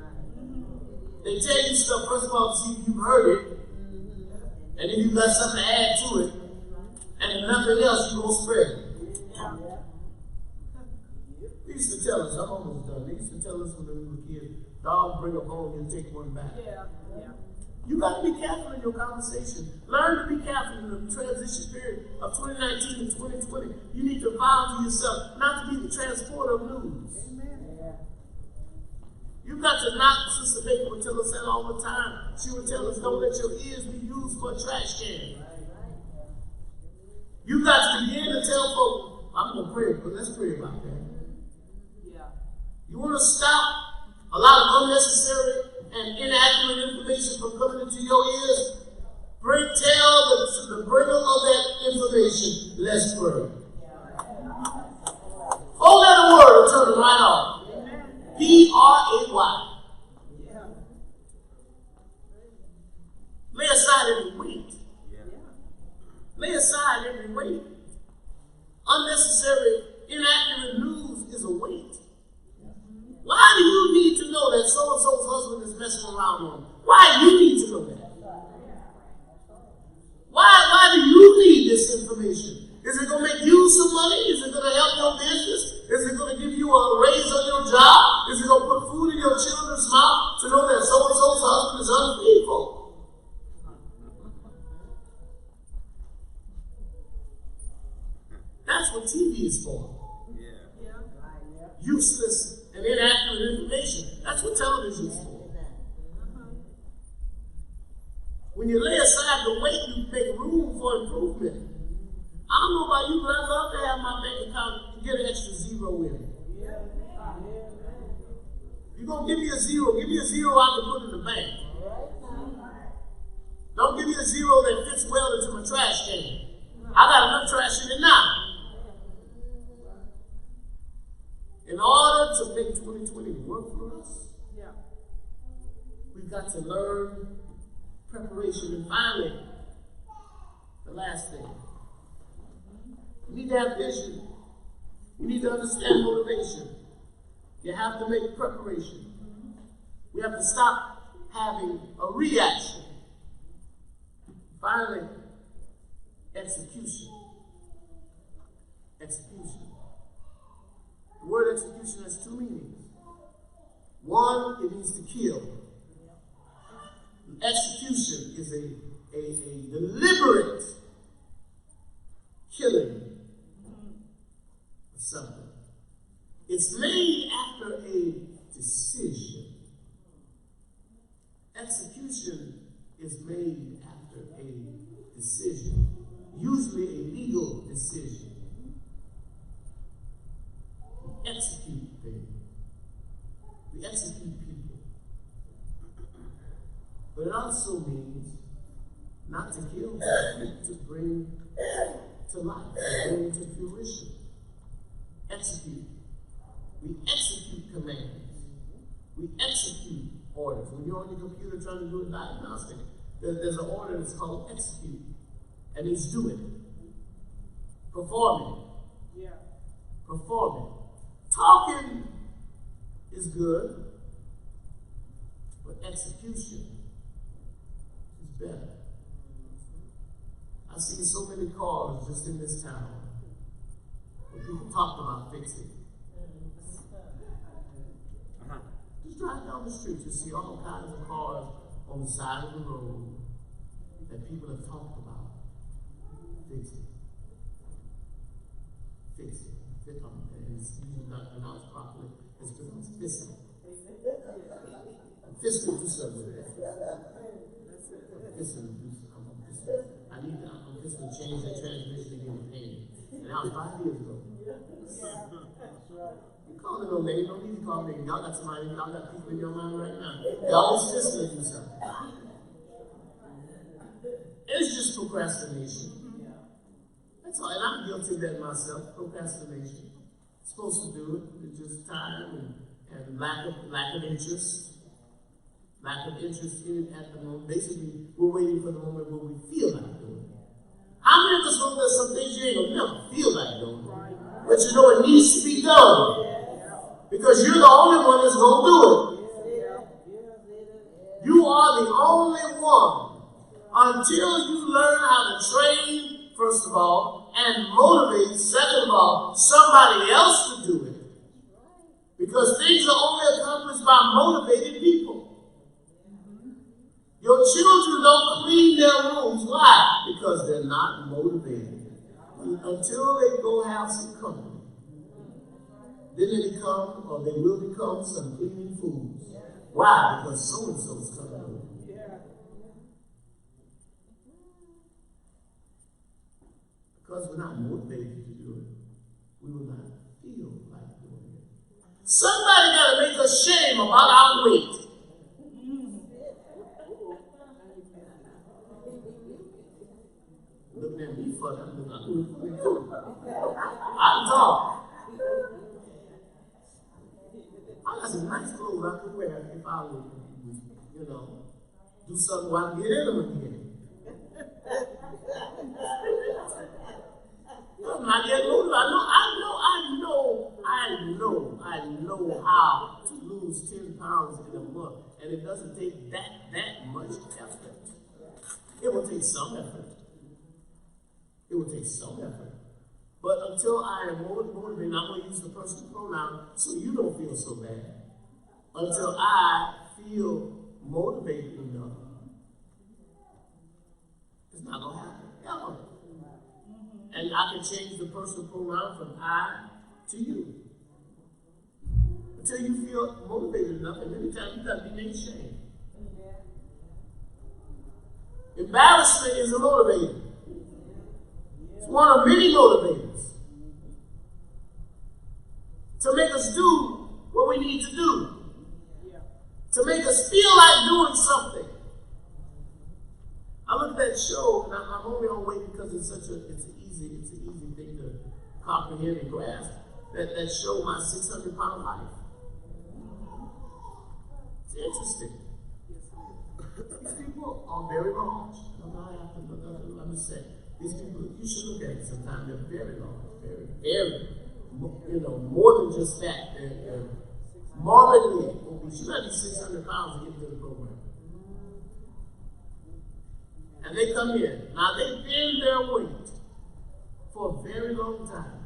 They tell you stuff, first of all, to see if you've heard it. And then you got something to add to it, and if nothing else, you're going to spread it. They used to tell us, I'm almost done. They used to tell us when we were kids, dog bring a bone and take one back. You got to be careful in your conversation. Learn to be careful in the transition period of 2019 and 2020. You need to vow to yourself not to be the transporter of news. You've got to not, Sister Baker would tell us that all the time. She would tell us, don't let your ears be used for a trash can. You've got to begin to tell folks, I'm going to pray, but let's pray about that. You want to stop a lot of unnecessary and inaccurate information from coming into your ears? Tell the bringer of that information, let's pray. Hold that word and turn it right off. P-R-A-Y. Lay aside every weight. Lay aside every weight. Unnecessary, inaccurate news is a weight. Why do you need to know that so-and-so's husband is messing around on him? Why do you need to know that? Why do you need this information? Is it going to make you some money? Is it going to help your business? Is it going to give you a raise on your job? Is it going to put food in your children's mouth to know that so-and-so's husband is unfaithful? That's what TV is for. Useless and inaccurate information. That's what television is for. When you lay aside the weight, you make room for improvement. I don't know about you, but I love to have my bank account get an extra zero in it. You're going to give me a zero I can put in the bank. Don't give me a zero that fits well into my trash can. I got enough trash in it now. In order to make 2020 work for us, we've got to learn preparation. And finally, the last thing. We need to have vision. We need to understand motivation. You have to make preparation. We have to stop having a reaction Finally, execution. Execution. The word execution has two meanings. One, it means to kill. Execution is a deliberate killing of something. It's made after a decision. Execution is made after a decision, usually a legal decision. We execute things. We execute people. But it also means not to kill, but to bring to life, to bring to fruition. Execute. We execute commands. We execute orders. When you're on your computer trying to do a diagnostic, there's an order that's called execute. And it's do it. Perform it. Yeah. Perform it. Talking is good, but execution is better. I've seen so many cars just in this town where people talk about fixing. Just drive down the street, you see all kinds of cars on the side of the road that people have talked about fixing. Fixing. And it's usually not pronounced properly. It's pronounced fixing. Fixing to do something with that. Fixing to do something. I'm just going to change that transmission again with pain. And that was 5 years ago. You call it no name, don't need to call name. Y'all got somebody, y'all got people in your mind right now. Y'all is just going to do something. It's just procrastination. That's all. And I'm guilty of that myself, procrastination. Supposed to do it. It's just time and lack of interest. Lack of interest in it at the moment. Basically, we're waiting for the moment where we feel like doing it. How many of us know there's some things you ain't gonna never feel like doing? But you know it needs to be done. Because you're the only one that's gonna do it. You are the only one. Until you learn how to train, first of all, and motivate, second of all, somebody else to do it. Because things are only accomplished by motivated people. Your children don't clean their rooms. Why? Because they're not motivated. Until they go have some company, then they become, or they will become, some cleaning fools. Why? Because so-and-so is coming over. Because we're not motivated to do it, we will not feel like doing it. Somebody got to make us shame about our weight. Looking at me funny, I'm looking I'm tall. I got some nice clothes I could wear if I would, do something where I can get in them again. I'm not getting older. I know how to lose 10 pounds in a month. And it doesn't take that much effort. It will take some effort. It will take some effort. But until I am motivated, I'm going to use the personal pronoun so you don't feel so bad. Until I feel motivated enough, it's not going to happen. Ever. And I can change the personal pronoun from I to you. Until you feel motivated enough, and many times you got to be made shame. Embarrassment is a motivator. It's one of many motivators to make us do what we need to do, to make us feel like doing something. I look at that show, and I'm only on weight because it's an easy thing to comprehend and grasp. That show, My 600-Pound Life. It's interesting. These people are very large. Let me say, these people, you should look at it sometime. They're very large, very, more than just that. They're morbidly obese. You got to be 600 pounds to get into the program. And they come in. Now they bend their weight for a very long time.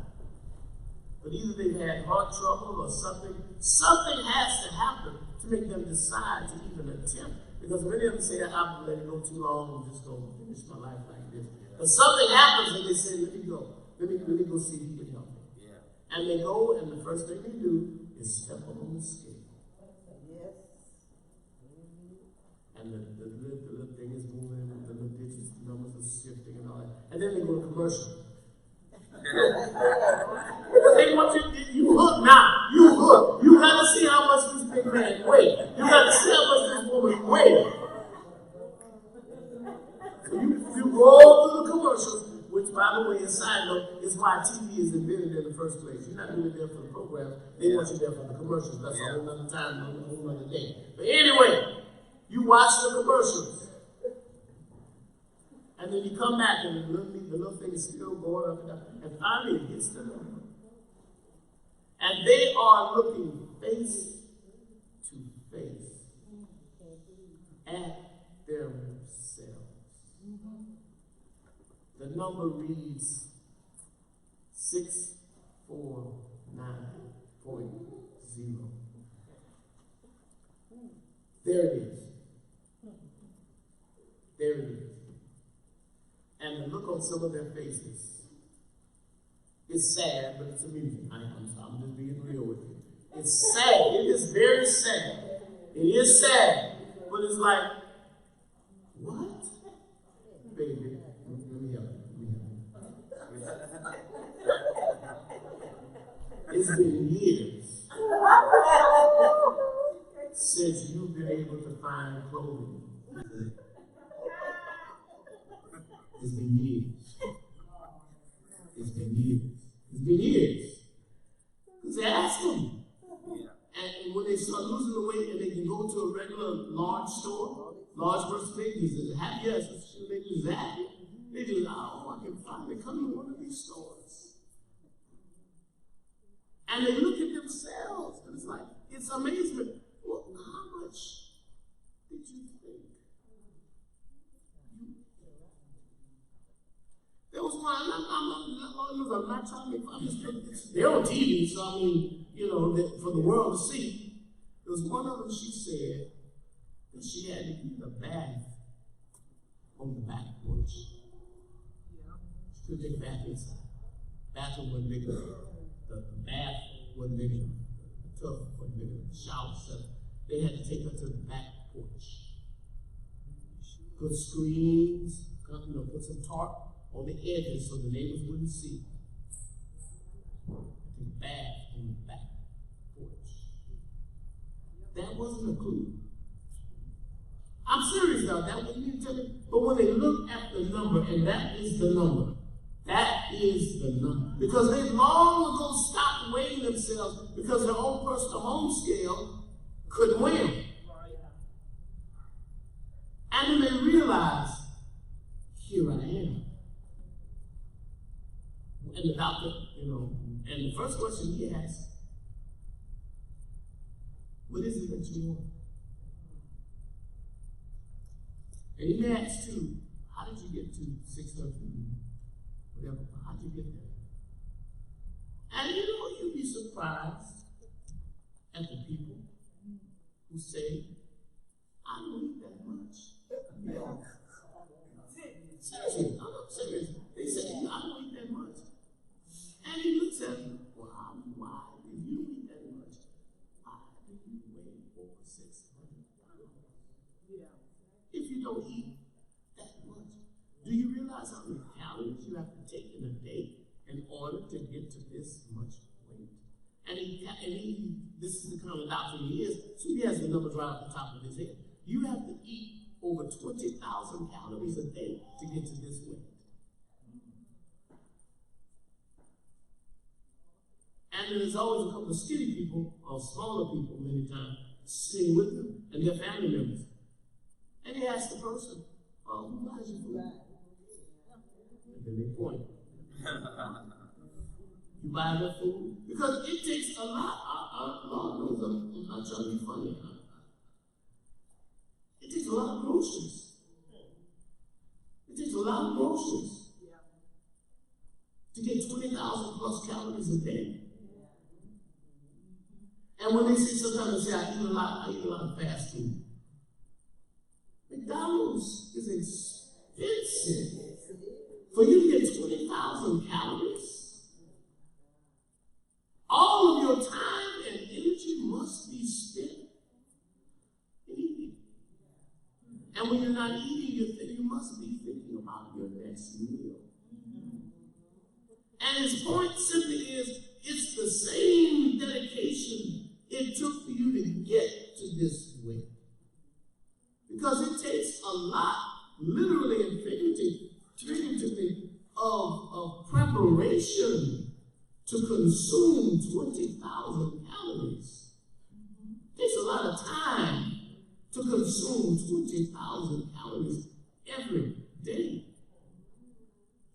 But either they've had heart trouble or something. Something has to happen to make them decide to even attempt. Because many of them say, I've let it go too long, I'm just going to finish my life like this. But something happens and they say, let me go. Let me go see if he can help me. Yeah. And they go, and the first thing they do is step on the scale. Yes. And the little thing is moving, and the little digits, the numbers are shifting and all that. And then they go to commercial. They want you hook now. You hook. You got to see how much this big man weighs. You got to see how much this woman weighs. So you roll through the commercials, which, by the way, a side note, is why TV is invented in the first place. You're not really there for the programs. They want you there for the commercials. That's a whole other time, a whole other day. But anyway, you watch the commercials. And then you come back and the little thing is still going up and down. And finally it hits the number. And they are looking face to face at themselves. The number reads 649.0. There it is. There it is. And the look on some of their faces is sad, but it's amusing. I'm just being real with you. It's sad. It is very sad. It is sad, but it's like, what? Baby, let me help you. It's been years since you've been able to find clothing. It's been years. It's been years. It's been years. Because they asked them. And when they start losing the weight and they can go to a regular large store, large person, they do that. Yes, they do that. They do, oh, I can finally come to one of these stores. And they look at themselves, and it's like, it's amazement. Well, how much did you think? There was one, I'm not trying to, I'm just, they're on TV, so I mean, for the world to see. There was one of them, she said that she had to get a bath on the back porch. She couldn't take a bath inside. Bathroom wasn't big enough. The bath wasn't big enough. The tub wasn't big enough. The shower set. They had to take her to the back porch. Put screens, put some tarp on the edges so the neighbors wouldn't see. Take a bath on the back porch. That wasn't a clue. I'm serious now. That wasn't even telling me. But when they look at the number, and that is the number. That is the number. Because they long ago stopped weighing themselves because their own personal home scale couldn't weigh them. And then they realized, here I am. And the doctor, and the first question he asked, what is it that you want? And he may ask too, how did you get to 600 whatever? How did you get there? And you'd be surprised at the people who say, I don't eat that much. Seriously, I'm not serious. They say, I don't eat that much. And he looks at them, why? If you don't eat that much, why do you weigh over 600 pounds? Yeah. If you don't eat that much, do you realize how many calories you have to take in a day in order to get to this much weight? And this is the kind of doctor he is, so he has the numbers right off the top of his head. You have to eat over 20,000 calories a day to get to this weight. And there's always a couple of skinny people, or smaller people many times, sitting with them and their family members. And he asks the person, who buys your food? And then they point. You buy their food? Because it takes a lot. Lord knows I'm not trying to be funny. It takes a lot of groceries. takes a lot of groceries to get 20,000 plus calories a day. And when they say, sometimes they say, I eat a lot of fast food. McDonald's is expensive. For you to get 20,000 calories, all of your time and energy must be spent in eating. And when you're not eating, you must be thinking about your next meal. And his point simply is, it's the same dedication it took for you to get to this weight. Because it takes a lot, literally and figuratively, of preparation to consume 20,000 calories. It takes a lot of time to consume 20,000 calories every day.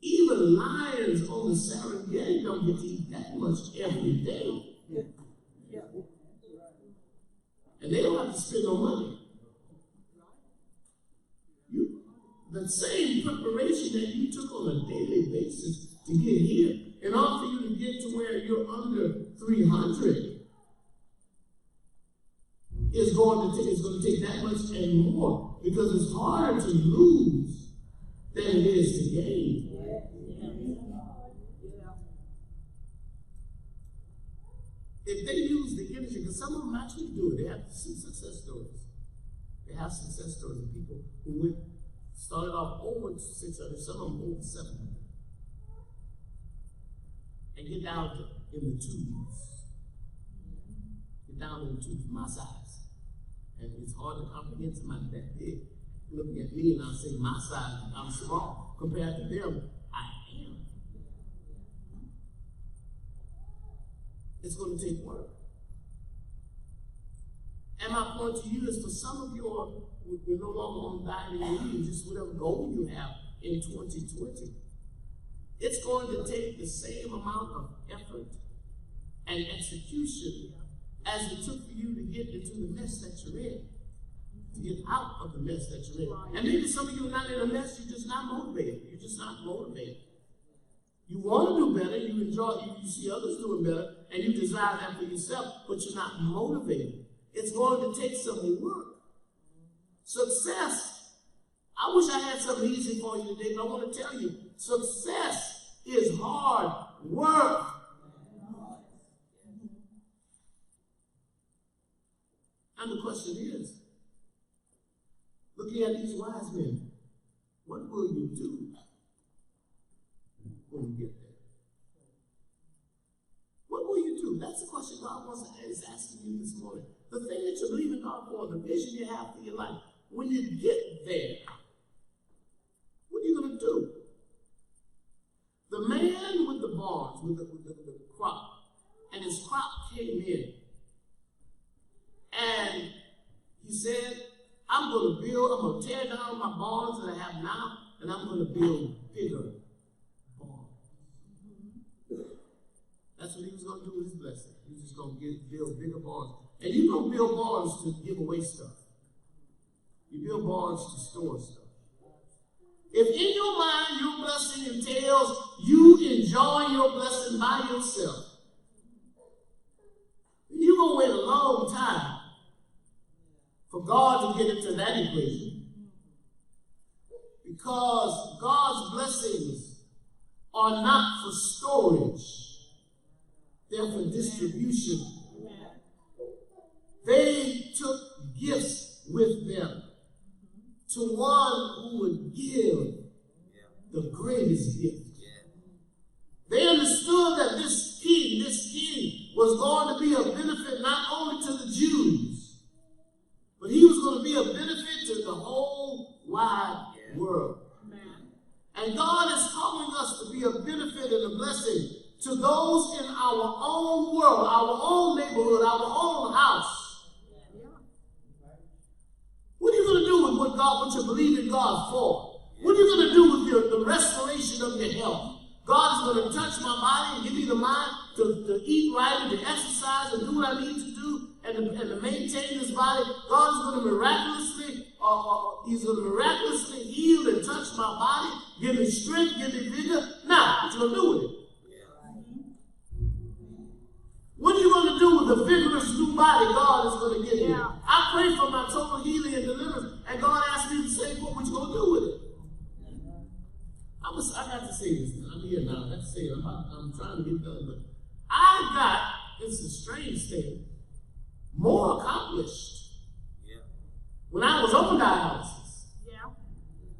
Even lions on the Serengeti don't get to eat that much every day. And they don't have to spend no money. The same preparation that you took on a daily basis to get here, in order for you to get to where you're under 300, is going to take that much and more, because it's harder to lose than it is to gain. If they use the energy, because some of them actually do it, they have success stories. They have success stories of people who started off over 600, some of them over 700, and get down in the twos. Get down in the twos, my size. And it's hard to comprehend somebody that big. Looking at me and I say, my size, I'm small. Compared to them, I am. It's going to take work. And my point to you is, for some of you, we're no longer on dieting and eating, just whatever goal you have in 2020. It's going to take the same amount of effort and execution as it took for you to get into the mess that you're in, to get out of the mess that you're in. And maybe some of you are not in a mess, you're just not motivated. You're just not motivated. You want to do better, you enjoy, you see others doing better, and you desire that for yourself, but you're not motivated. It's going to take some work. Success. I wish I had something easy for you today, but I want to tell you, success is hard work. And the question is, looking at these wise men, what will you do when you get there? What will you do? That's the question God is asking you this morning. The thing that you believe in God for, the vision you have for your life, when you get there, what are you going to do? The man with the barns, with the crop, and his crop came in, and he said, I'm going to tear down my barns that I have now, and I'm going to build bigger barns. That's what he was going to do with his blessing. He was just going to build bigger barns. And you don't build barns to give away stuff. You build barns to store stuff. If in your mind your blessing entails you enjoying your blessing by yourself, you're going to wait a long time for God to get into that equation. Because God's blessings are not for storage. They're for distribution. They took gifts with them to one who would give the greatest gift. They understood that this king was going to be a benefit not only to the Jews, but he was going to be a benefit to the whole wide world. And God is calling us to be a benefit and a blessing to those in our own world, our own neighborhood, our own house. What are you going to do with what you believe in God for? What are you going to do with the restoration of your health? God is going to touch my body and give me the mind to eat right and to exercise and do what I need to do and to maintain this body. God is going to miraculously He's going to miraculously heal and touch my body, give me strength, give me vigor. Now, what you going to do with it? What are you going to do with the vigorous new body God is going to give you? I pray for my total healing and deliverance, and God asked me to say, what you going to do with it? I got to say this. I'm here now. I got to say it. I'm trying to get done. But I got, it's a strange thing, more accomplished when I was on dialysis. Yeah,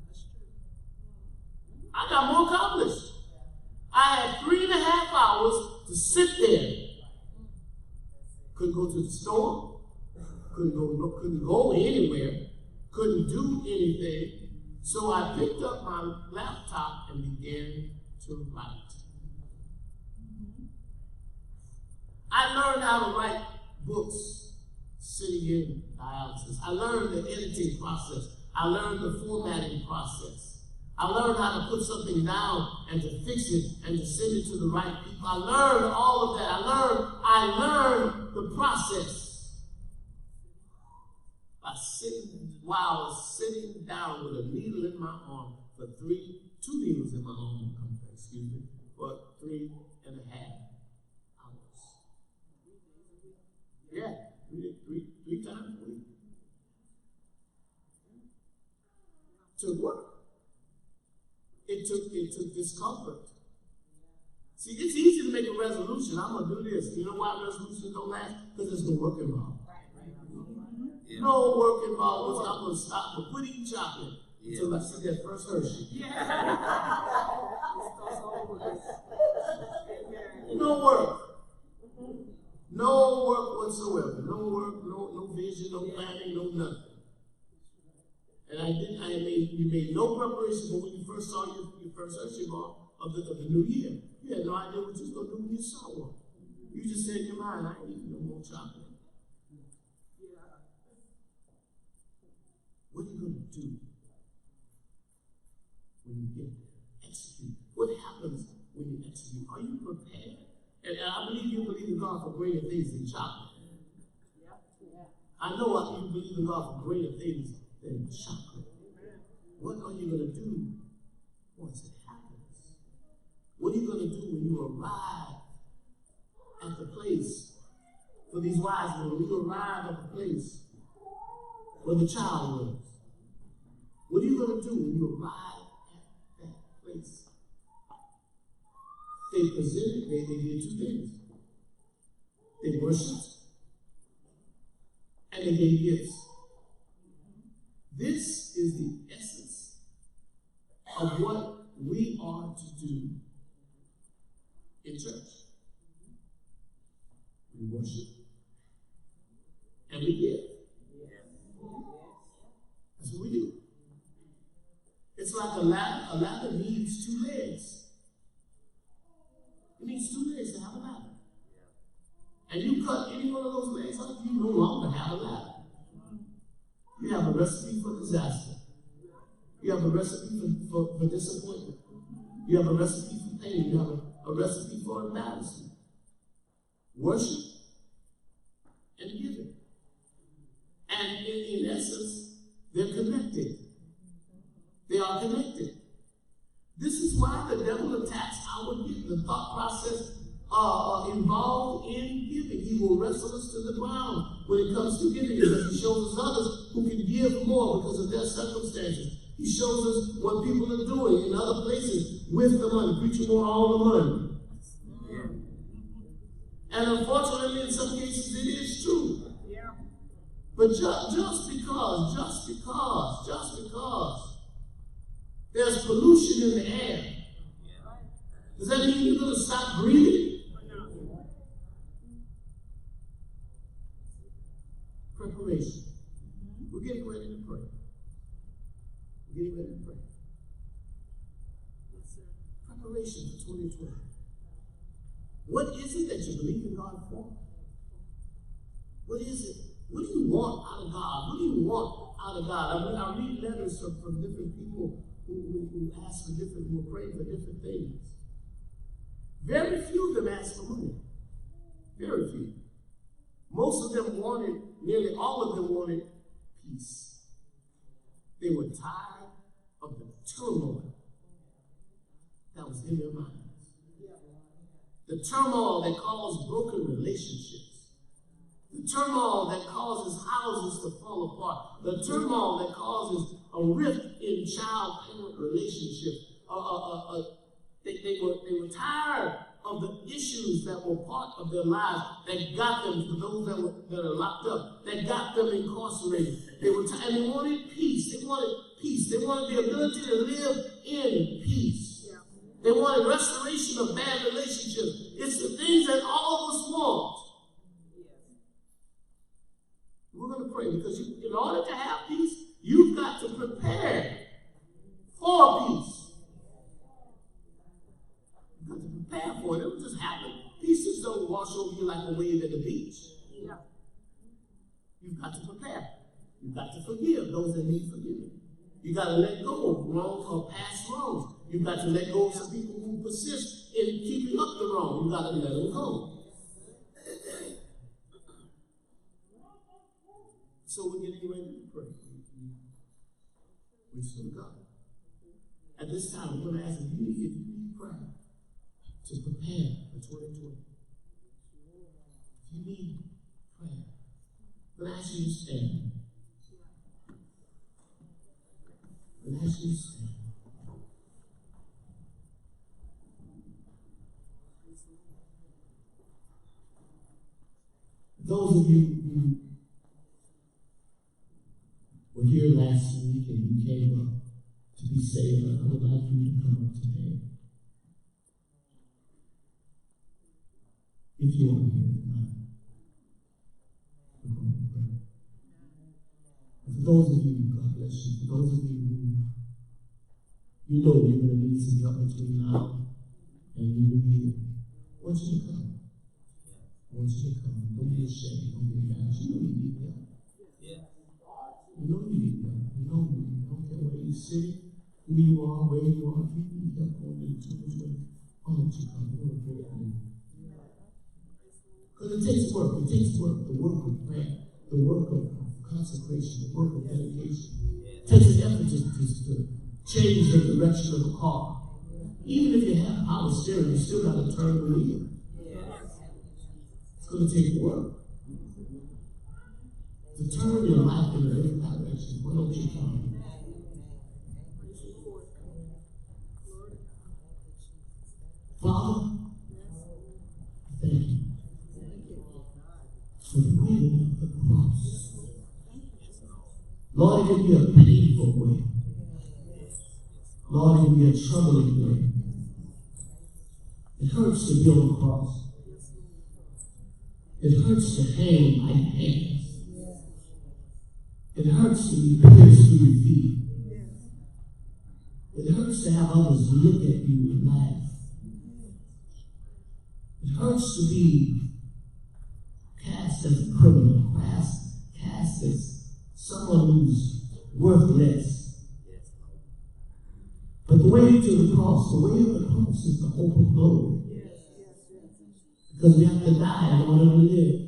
that's true. I got more accomplished. I had 3.5 hours to sit there. Couldn't go to the store. Couldn't go anywhere. Couldn't do anything. So I picked up my laptop and began to write. I learned how to write books sitting in dialysis. I learned the editing process. I learned the formatting process. I learned how to put something down and to fix it and to send it to the right people. I learned all of that. I learned the process by while sitting down with a needle in my arm for 2 needles in my arm, for 3.5 hours. Yeah, three times a week. To work. It took discomfort. See, it's easy to make a resolution. I'm going to do this. You know why resolutions don't last? Because there's no work involved. Yeah. No work involved. I'm going to stop and quit eating chocolate until I see that first Hershey. No work. No work whatsoever. No work, no vision, no planning, no nothing. And you made no preparation for when you first saw your first Hershey bar of the new year. You had no idea what you was going to do when you saw one. You just said in your mind, I ain't eating no more chocolate. What are you going to do when you get there? Execute. What happens when you execute? Are you prepared? And I believe you believe in God for greater things than chocolate. I know you believe in God for greater things than chocolate. What are you going to do once it happens? What are you going to do when you arrive at the place for these wise men? When you arrive at the place where the child was? What are you going to do when you arrive at that place? They did 2 things. They worshiped and they gave gifts. This is the essence of what we are to do in church. We worship and we give. That's what we do. It's like a ladder. A ladder needs 2 legs. It needs 2 legs to have a ladder. And you cut any one of those legs off, you no longer have a ladder. You have a recipe for disaster. You have a recipe for disappointment. You have a recipe for pain. You have a recipe for embarrassment. Worship and giving. And in essence, they're connected. They are connected. This is why the devil attacks our giving, the thought process involved in giving. He will wrestle us to the ground when it comes to giving, because he shows us others who can give more because of their circumstances. He shows us what people are doing in other places with the money, preaching on all the money. Yeah. And unfortunately, in some cases, it is true. Yeah. But just because there's pollution in the air, does that mean you're going to stop breathing? Preparation. We're getting ready to pray. Yes, sir. Preparation for 2020. What is it that you believe in God for? What is it? What do you want out of God? What do you want out of God? I read letters from different people who ask for different, who pray for different things. Very few of them ask for money. Very few. Most of them wanted, nearly all of them wanted peace. They were tired of the turmoil that was in their minds. The turmoil that caused broken relationships. The turmoil that causes houses to fall apart. The turmoil that causes a rift in child-parent relationships. They were tired of the issues that were part of their lives that got them, for those that are locked up, that got them incarcerated. They were tired, and they wanted peace. They wanted peace. They wanted the ability to live in peace. They wanted restoration of bad relationships. It's the things that all of us want. We're going to pray because in order to have peace, you've got to prepare for peace. You've got to prepare for it. It will just happen. Pieces don't wash over you like a wave at the beach. You've got to prepare. You've got to forgive those that need forgiving. You got to let go of wrongs or past wrongs. You've got to let go of some people who persist in keeping up the wrong. You've got to let them go. So we're getting ready to pray. We're still God. At this time, we're going to ask if you need prayer to prepare for 2020. If you need prayer, I'm going to ask you to stand. I'm going to ask you to stand. Those of you who were here last week and you came up to be saved, I would like you to come up today. If you are here tonight, we're going to pray. And for those of you, God bless you, for those of you who you know you're going to need some help between now and the new year, I want you to come. I want you to come. Don't be ashamed. Don't be embarrassed. You know you need help. You know you need help. You know you need help. I don't care where you sit, who you are, where you are. If you need help going into 2020, why don't you come? We're going to pray for you. Because it takes work. It takes work. The work of prayer, the work of consecration, the work of dedication. It takes an effort to change the direction of the car. Even if you have power steering, you still got to turn the wheel. It's going to take work to turn your life in a different direction. Why don't you come? Father, thank you for the way of the cross. Lord, it can be a painful way. Lord, it can be a troubling way. It hurts to be on the cross. It hurts to hang like hands. It hurts to be pierced through your feet. It hurts to have others look at you and laugh. It hurts to be cast as a criminal, cast as someone who's worthless. But the way to the cross, the way of the cross is the hope of glory. Because we have to die in order to live.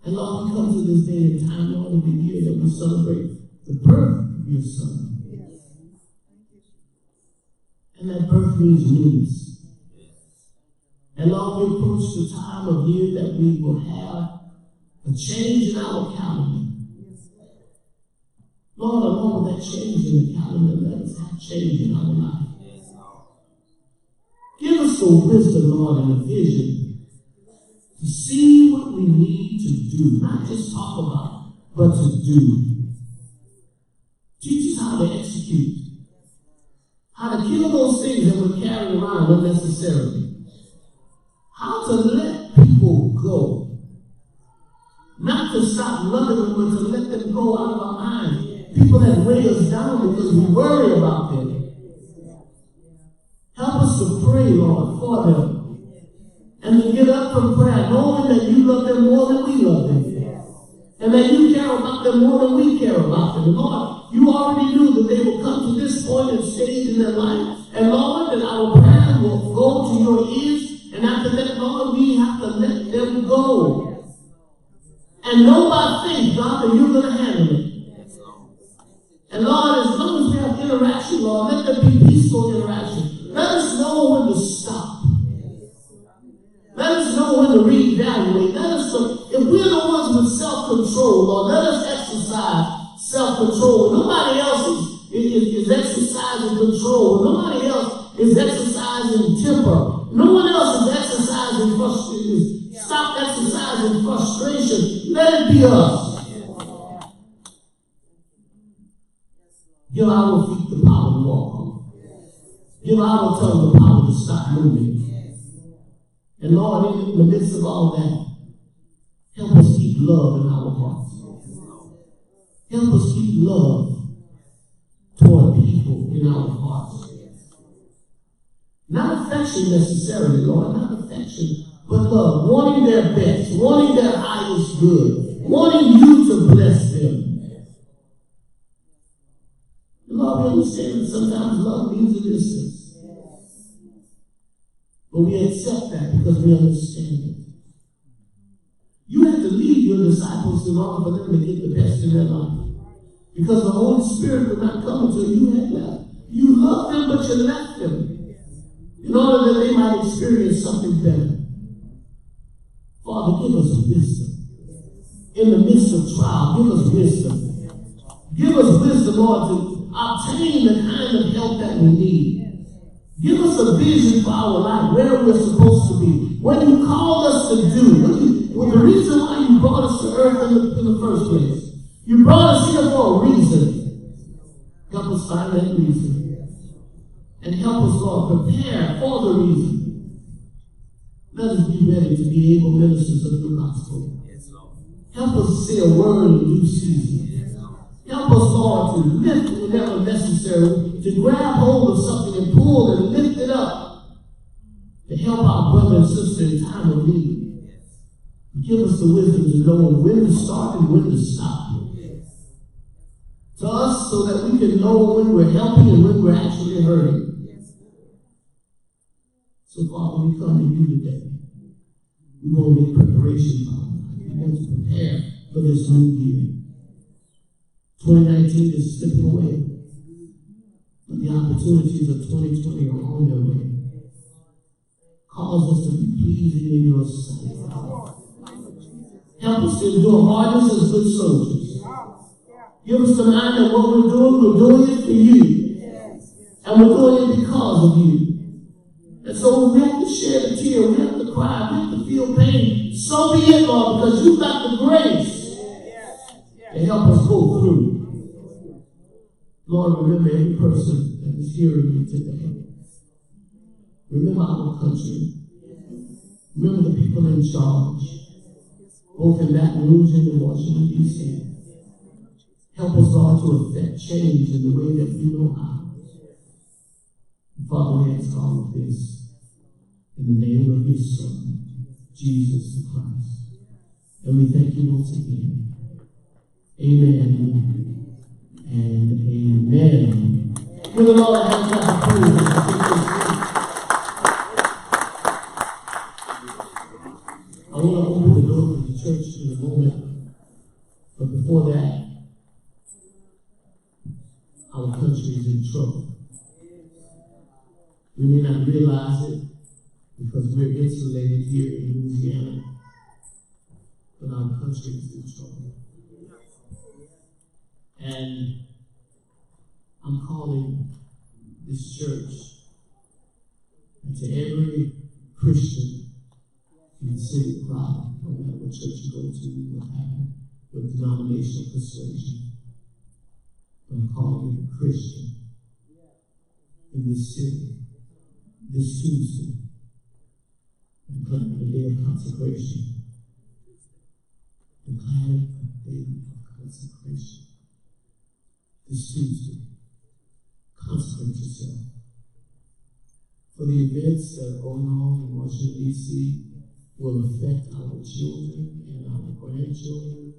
And Lord, we come to this day and time, Lord, of the year that we celebrate the birth of your Son. And that birth means newness. And Lord, we approach the time of year that we will have a change in our calendar. Lord, along with that change in the calendar, let us have change in our life. Give us the wisdom, Lord, and the vision to see what we need to do, not just talk about, but to do. Teach us how to execute, how to kill those things that we're carrying around unnecessarily, how to let people go, not to stop loving them, but to let them go out of our minds. People that weigh us down because we worry about them. Help us to pray, Lord, for them. And to get up from prayer, knowing that you love them more than we love them. And that you care about them more than we care about them. And Lord, you already knew that they will come to this point and stage in their life. And Lord, that our prayer will go to your ears. And after that, Lord, we have to let them go. And know by faith, God, that you're going to handle it. to reevaluate. If we're the ones with self-control, Lord, let us exercise self-control. Nobody else is exercising control. Nobody else is exercising temper. No one else is exercising frustration. Stop exercising frustration. Let it be us. Give our feet the power to walk. Give our tongue the power to stop moving. And Lord, in the midst of all that, help us keep love in our hearts. Help us keep love toward people in our hearts. Not affection necessarily, Lord, not affection, but love, wanting their best, wanting their highest good, wanting you to bless them. And Lord, we understand that sometimes love means a distance. But we accept that because we understand it. You had to lead your disciples in order for them to get the best in their life. Because the Holy Spirit would not come until you had left. You loved them, but you left them in order that they might experience something better. Father, give us wisdom. In the midst of trial, give us wisdom. Give us wisdom, Lord, to obtain the kind of help that we need. Give us a vision for our life, where we're supposed to be. What you called us to do. The reason why you brought us to earth in the first place. You brought us here for a reason. Help us find that reason. And help us, Lord, prepare for the reason. Let us be ready to be able ministers of the gospel. Help us say a word in due season. Help us, Lord, to lift whenever necessary, to grab hold of something and pull and lift it up, to help our brother and sister in time of need. Give us the wisdom to know when to start and when to stop. To us, so that we can know when we're helping and when we're actually hurting. So, Father, we come to you today. We want to make preparation, Father. We want to prepare for this new year. 2019 is slipping away, but the opportunities of 2020 are on their way. Cause us to be pleasing in your sight. Help us to endure hardness as good soldiers. Give us the mind that what we're doing it for you. And we're doing it because of you. And so we have to share the tear, we have to cry, we have to feel pain. So be it, Lord, because you've got the grace to help us go through. Lord, remember every person that is hearing me today. Remember our country. Remember the people in charge, both in Baton Rouge and in Washington, D.C. Help us, Lord, to effect change in the way that we know how. Father, we ask all of this in the name of your Son, Jesus the Christ. And we thank you once again. Amen and amen. Give the Lord a hand clap of praise. I want to open the door to the church in a moment. But before that, our country is in trouble. We may not realize it because we're insulated here in Louisiana, but our country is in trouble. And I'm calling this church and to every Christian in the city of Crowley, no matter what church you go to, what denominational persuasion. I'm calling you a Christian in this city, this Tuesday, declaring a day of consecration. Declaring a day of consecration. This Tuesday, consecrate yourself. For the events that are going on in Washington, D.C. will affect our children and our grandchildren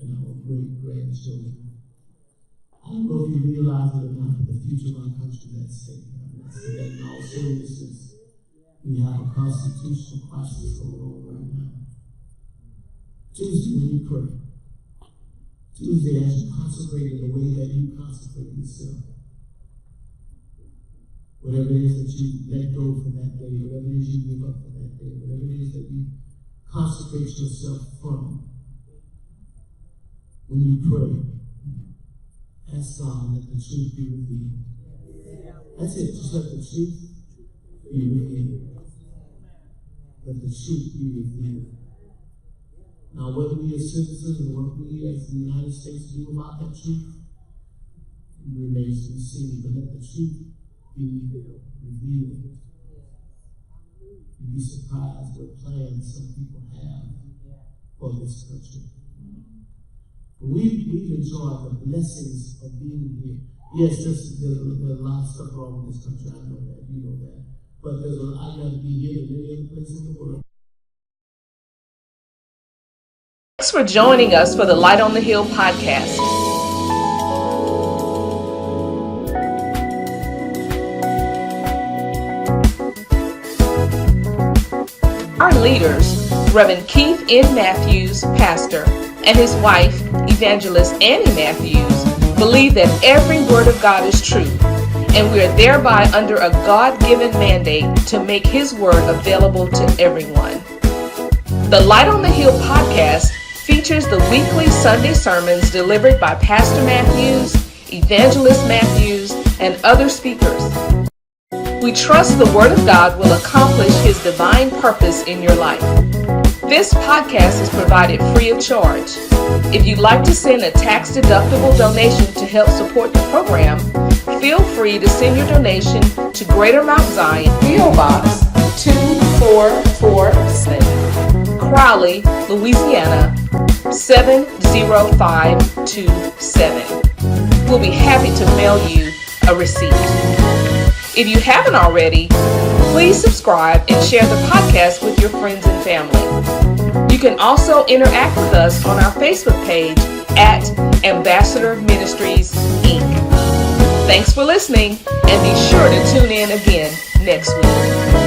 and our great-grandchildren. I don't know if you realize it or not, but the future of our country is at stake. I say that in all seriousness. We have a constitutional crisis going on right now. Tuesday, when you pray. Tuesday, as you consecrate in the way that you consecrate yourself. Whatever it is that you let go for that day, whatever it is you give up for that day, whatever it is that you consecrate yourself from when you pray. Ask God, let the truth be revealed. That's it. Just let the truth be revealed. Let the truth be revealed. Now, what we as citizens and what we as the United States do about that truth remains to be seen. But let the truth be revealed. You'd be surprised what plans some people have for this country. We've enjoyed the blessings of being here. Yes, there's a lot of stuff wrong with this country. I know that. You know that. But I'd rather be here than any other place in the world. Thanks for joining us for the Light on the Hill podcast. Our leaders, Reverend Keith N. Matthews, pastor, and his wife, Evangelist Annie Matthews, believe that every word of God is true, and we are thereby under a God-given mandate to make his word available to everyone. The Light on the Hill podcast features the weekly Sunday sermons delivered by Pastor Matthews, Evangelist Matthews, and other speakers. We trust the Word of God will accomplish His divine purpose in your life. This podcast is provided free of charge. If you'd like to send a tax-deductible donation to help support the program, feel free to send your donation to Greater Mount Zion, P.O. Box 2447, Crowley, Louisiana 70527. We'll be happy to mail you a receipt. If you haven't already, please subscribe and share the podcast with your friends and family. You can also interact with us on our Facebook page at Ambassador Ministries, Inc. Thanks for listening, and be sure to tune in again next week.